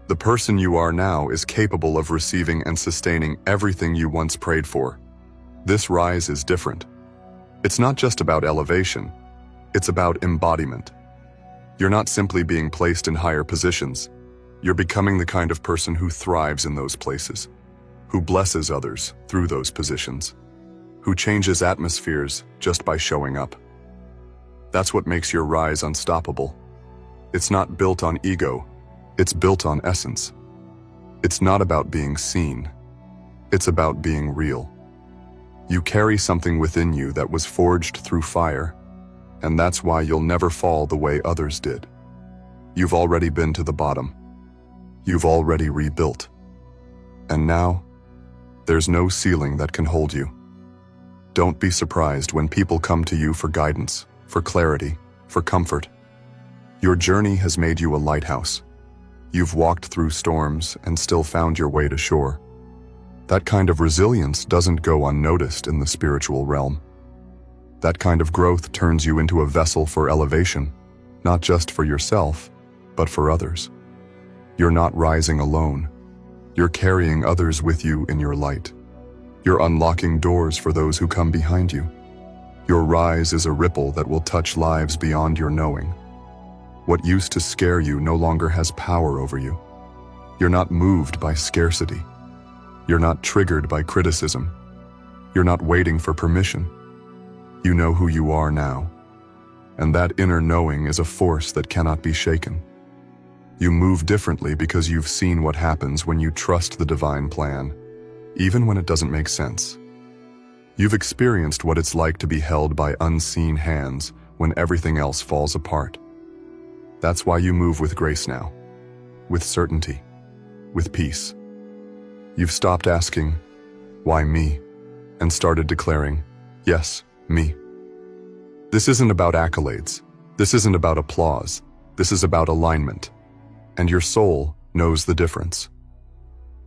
Speaker 1: The person you are now is capable of receiving and sustaining everything you once prayed for. This rise is different. It's not just about elevation, it's about embodiment. You're not simply being placed in higher positions. You're becoming the kind of person who thrives in those places, who blesses others through those positions, who changes atmospheres just by showing up. That's what makes your rise unstoppable. It's not built on ego, it's built on essence. It's not about being seen, it's about being real. You carry something within you that was forged through fire, and that's why you'll never fall the way others did. You've already been to the bottom. You've already rebuilt. And now, there's no ceiling that can hold you. Don't be surprised when people come to you for guidance, for clarity, for comfort. Your journey has made you a lighthouse. You've walked through storms and still found your way to shore. That kind of resilience doesn't go unnoticed in the spiritual realm. That kind of growth turns you into a vessel for elevation, not just for yourself, but for others. You're not rising alone. You're carrying others with you in your light. You're unlocking doors for those who come behind you. Your rise is a ripple that will touch lives beyond your knowing. What used to scare you no longer has power over you. You're not moved by scarcity. You're not triggered by criticism. You're not waiting for permission. You know who you are now, and that inner knowing is a force that cannot be shaken. You move differently because you've seen what happens when you trust the divine plan, even when it doesn't make sense. You've experienced what it's like to be held by unseen hands when everything else falls apart. That's why you move with grace now, with certainty, with peace. You've stopped asking, why me? And started declaring, yes, me. This isn't about accolades. This isn't about applause. This is about alignment. And your soul knows the difference.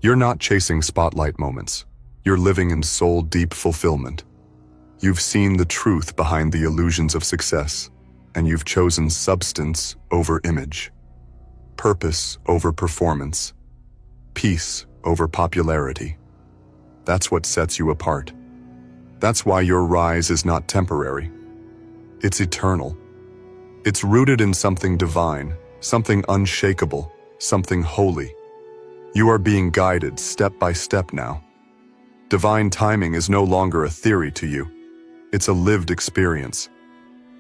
Speaker 1: You're not chasing spotlight moments. You're living in soul-deep fulfillment. You've seen the truth behind the illusions of success, and you've chosen substance over image, purpose over performance, peace over popularity. That's what sets you apart. That's why your rise is not temporary. It's eternal. It's rooted in something divine, something unshakable, something holy. You are being guided step by step now. Divine timing is no longer a theory to you. It's a lived experience.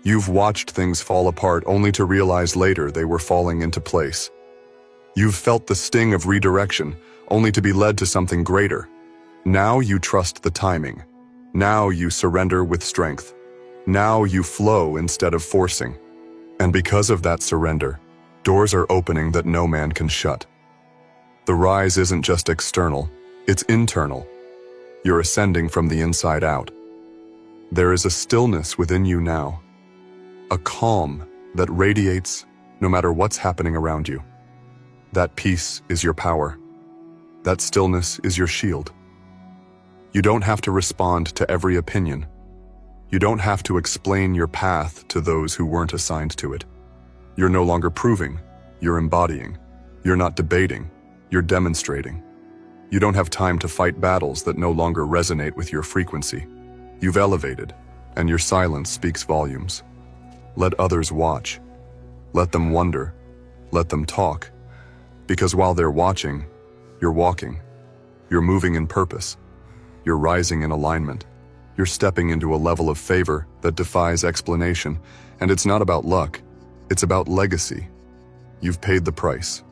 Speaker 1: You've watched things fall apart only to realize later they were falling into place. You've felt the sting of redirection only to be led to something greater. Now you trust the timing. Now you surrender with strength. Now you flow instead of forcing. And because of that surrender, doors are opening that no man can shut. The rise isn't just external, it's internal. You're ascending from the inside out. There is a stillness within you now, a calm that radiates no matter what's happening around you. That peace is your power. That stillness is your shield. You don't have to respond to every opinion. You don't have to explain your path to those who weren't assigned to it. You're no longer proving, you're embodying. You're not debating, you're demonstrating. You don't have time to fight battles that no longer resonate with your frequency. You've elevated, and your silence speaks volumes. Let others watch. Let them wonder. Let them talk. Because while they're watching, you're walking. You're moving in purpose. You're rising in alignment. You're stepping into a level of favor that defies explanation, and it's not about luck. It's about legacy. You've paid the price.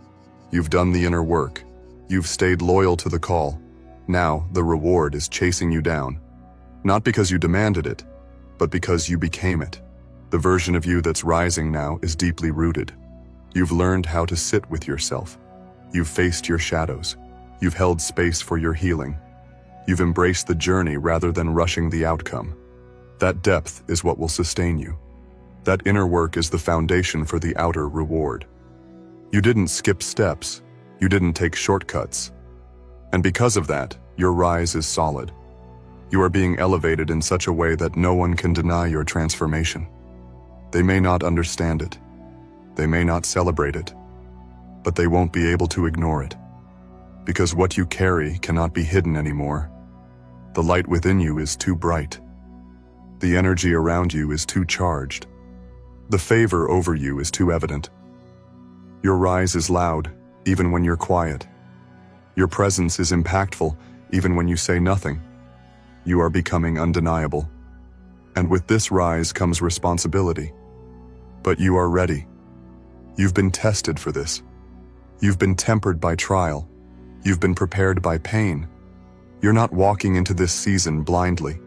Speaker 1: You've done the inner work. You've stayed loyal to the call. Now the reward is chasing you down. Not because you demanded it, but because you became it. The version of you that's rising now is deeply rooted. You've learned how to sit with yourself. You've faced your shadows. You've held space for your healing. You've embraced the journey rather than rushing the outcome. That depth is what will sustain you. That inner work is the foundation for the outer reward. You didn't skip steps. You didn't take shortcuts. And because of that, your rise is solid. You are being elevated in such a way that no one can deny your transformation. They may not understand it. They may not celebrate it. But they won't be able to ignore it. Because what you carry cannot be hidden anymore. The light within you is too bright. The energy around you is too charged. The favor over you is too evident. Your rise is loud, even when you're quiet. Your presence is impactful, even when you say nothing. You are becoming undeniable. And with this rise comes responsibility. But you are ready. You've been tested for this. You've been tempered by trial. You've been prepared by pain. You're not walking into this season blindly.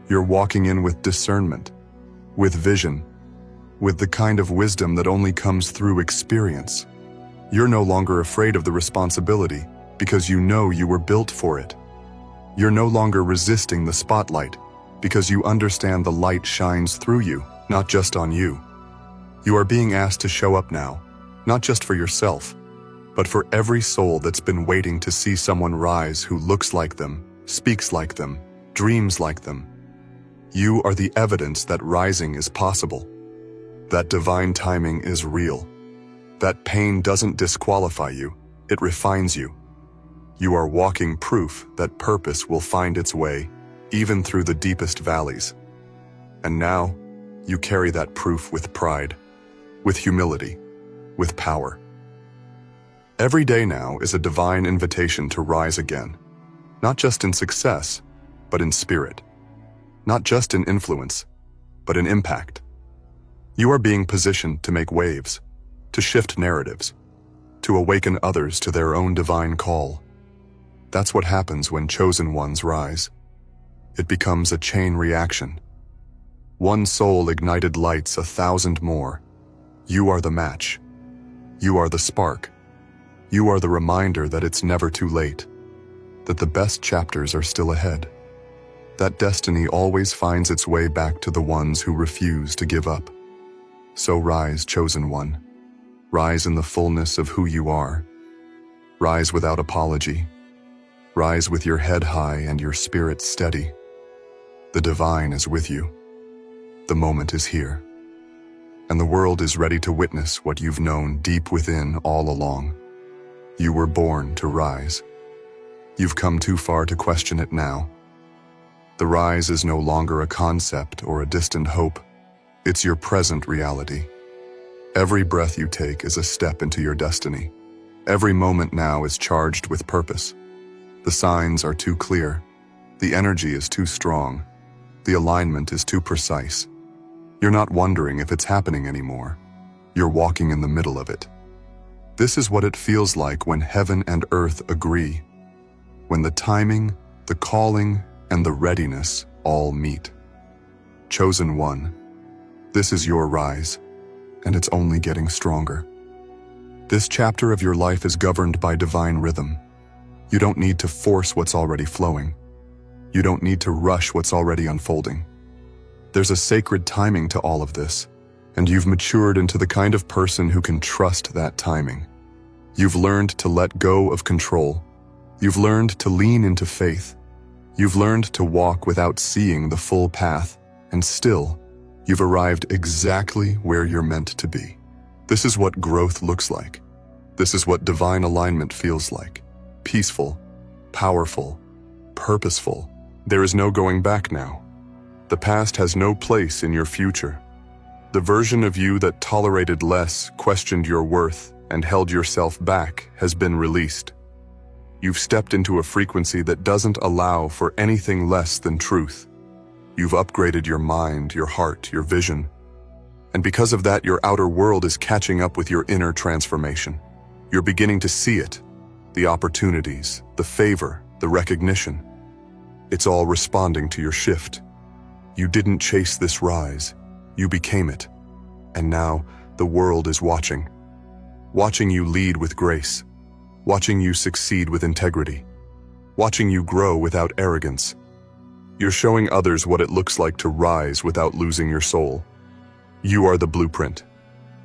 Speaker 1: You're walking in with discernment, with vision, with the kind of wisdom that only comes through experience. You're no longer afraid of the responsibility because you know you were built for it. You're no longer resisting the spotlight because you understand the light shines through you, not just on you. You are being asked to show up now, not just for yourself, but for every soul that's been waiting to see someone rise who looks like them, speaks like them, dreams like them. You are the evidence that rising is possible, that divine timing is real, that pain doesn't disqualify you, it refines you. You are walking proof that purpose will find its way, even through the deepest valleys. And now, you carry that proof with pride, with humility, with power. Every day now is a divine invitation to rise again, not just in success, but in spirit. Not just in influence, but in impact. You are being positioned to make waves, to shift narratives, to awaken others to their own divine call. That's what happens when chosen ones rise. It becomes a chain reaction. One soul ignited lights 1,000 more. You are the match. You are the spark. You are the reminder that it's never too late, that the best chapters are still ahead, that destiny always finds its way back to the ones who refuse to give up. So rise, chosen one. Rise in the fullness of who you are. Rise without apology. Rise with your head high and your spirit steady. The divine is with you. The moment is here. And the world is ready to witness what you've known deep within all along. You were born to rise. You've come too far to question it now. The rise is no longer a concept or a distant hope. It's your present reality. Every breath you take is a step into your destiny. Every moment now is charged with purpose. The signs are too clear. The energy is too strong. The alignment is too precise. You're not wondering if it's happening anymore. You're walking in the middle of it. This is what it feels like when heaven and earth agree, when the timing, the calling, and the readiness all meet. Chosen one, this is your rise, and it's only getting stronger. This chapter of your life is governed by divine rhythm. You don't need to force what's already flowing. You don't need to rush what's already unfolding. There's a sacred timing to all of this, and you've matured into the kind of person who can trust that timing. You've learned to let go of control. You've learned to lean into faith. You've learned to walk without seeing the full path, and still, you've arrived exactly where you're meant to be. This is what growth looks like. This is what divine alignment feels like. Peaceful, powerful, purposeful. There is no going back now. The past has no place in your future. The version of you that tolerated less, questioned your worth, and held yourself back has been released. You've stepped into a frequency that doesn't allow for anything less than truth. You've upgraded your mind, your heart, your vision. And because of that, your outer world is catching up with your inner transformation. You're beginning to see it, the opportunities, the favor, the recognition. It's all responding to your shift. You didn't chase this rise, you became it. And now, the world is watching. Watching you lead with grace. Watching you succeed with integrity. Watching you grow without arrogance. You're showing others what it looks like to rise without losing your soul. You are the blueprint.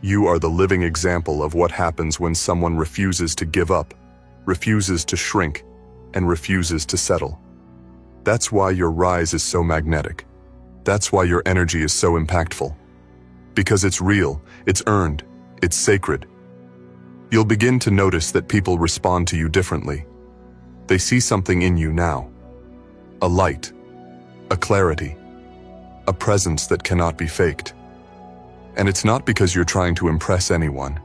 Speaker 1: You are the living example of what happens when someone refuses to give up, refuses to shrink, and refuses to settle. That's why your rise is so magnetic. That's why your energy is so impactful. Because it's real, it's earned, it's sacred. You'll begin to notice that people respond to you differently. They see something in you now. A light, a clarity, a presence that cannot be faked. And it's not because you're trying to impress anyone.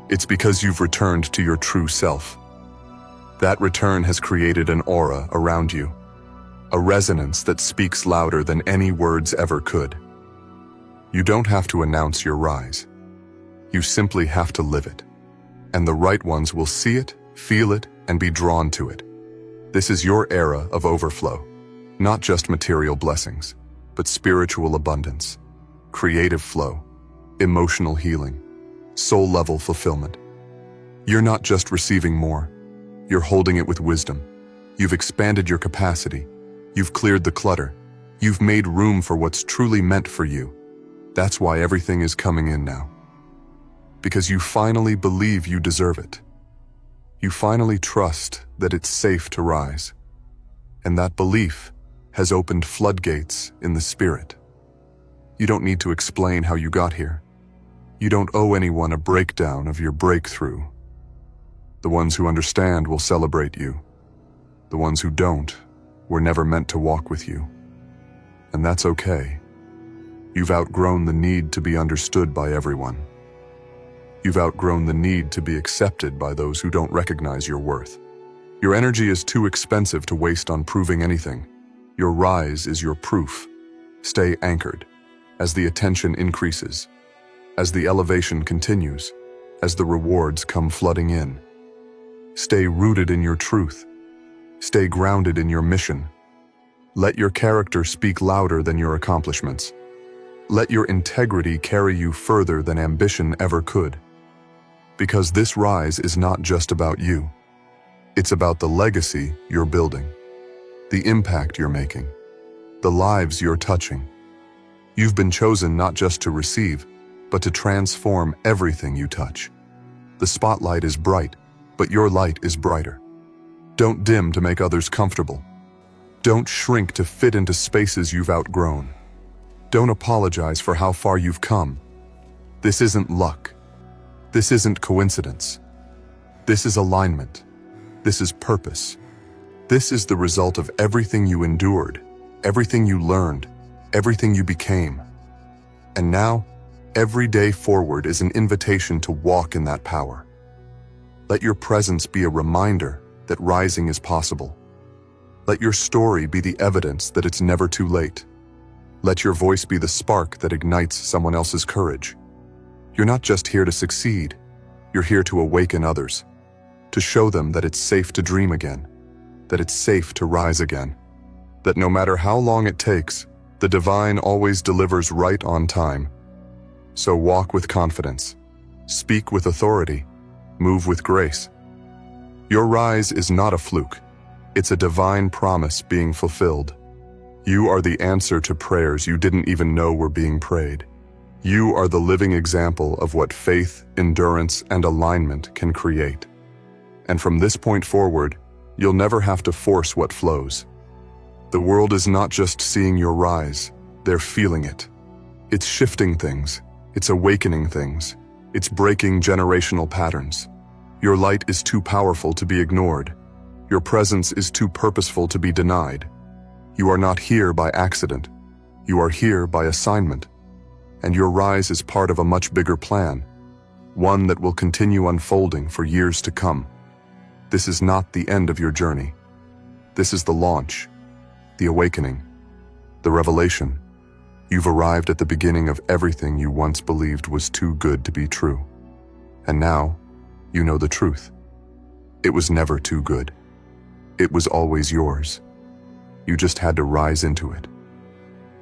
Speaker 1: It's because you've returned to your true self. That return has created an aura around you, a resonance that speaks louder than any words ever could. You don't have to announce your rise. You simply have to live it. And the right ones will see it, feel it, and be drawn to it. This is your era of overflow. Not just material blessings, but spiritual abundance, creative flow, emotional healing, soul-level fulfillment. You're not just receiving more. You're holding it with wisdom. You've expanded your capacity. You've cleared the clutter. You've made room for what's truly meant for you. That's why everything is coming in now. Because you finally believe you deserve it. You finally trust that it's safe to rise. And that belief has opened floodgates in the spirit. You don't need to explain how you got here. You don't owe anyone a breakdown of your breakthrough. The ones who understand will celebrate you. The ones who don't were never meant to walk with you. And that's okay. You've outgrown the need to be understood by everyone. You've outgrown the need to be accepted by those who don't recognize your worth. Your energy is too expensive to waste on proving anything. Your rise is your proof. Stay anchored. As the attention increases, as the elevation continues, as the rewards come flooding in. Stay rooted in your truth. Stay grounded in your mission. Let your character speak louder than your accomplishments. Let your integrity carry you further than ambition ever could. Because this rise is not just about you. It's about the legacy you're building, the impact you're making, the lives you're touching. You've been chosen not just to receive, but to transform everything you touch. The spotlight is bright, but your light is brighter. Don't dim to make others comfortable. Don't shrink to fit into spaces you've outgrown. Don't apologize for how far you've come. This isn't luck. This isn't coincidence. This is alignment. This is purpose. This is the result of everything you endured, everything you learned, everything you became. And now, every day forward is an invitation to walk in that power. Let your presence be a reminder that rising is possible. Let your story be the evidence that it's never too late. Let your voice be the spark that ignites someone else's courage. You're not just here to succeed. You're here to awaken others, to show them that it's safe to dream again, that it's safe to rise again, that no matter how long it takes, the divine always delivers right on time. So walk with confidence, speak with authority, move with grace. Your rise is not a fluke. It's a divine promise being fulfilled. You are the answer to prayers you didn't even know were being prayed. You are the living example of what faith, endurance, and alignment can create. And from this point forward, you'll never have to force what flows. The world is not just seeing your rise, they're feeling it. It's shifting things, it's awakening things, it's breaking generational patterns. Your light is too powerful to be ignored. Your presence is too purposeful to be denied. You are not here by accident. You are here by assignment. And your rise is part of a much bigger plan, one that will continue unfolding for years to come. This is not the end of your journey. This is the launch, the awakening, the revelation. You've arrived at the beginning of everything you once believed was too good to be true. And now, you know the truth. It was never too good. It was always yours. You just had to rise into it.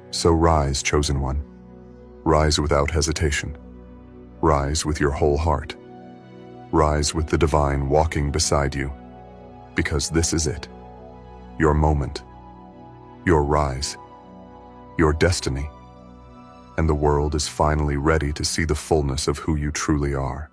Speaker 1: So rise, chosen one. Rise without hesitation. Rise with your whole heart. Rise with the divine walking beside you. Because this is it. Your moment. Your rise. Your destiny. And the world is finally ready to see the fullness of who you truly are.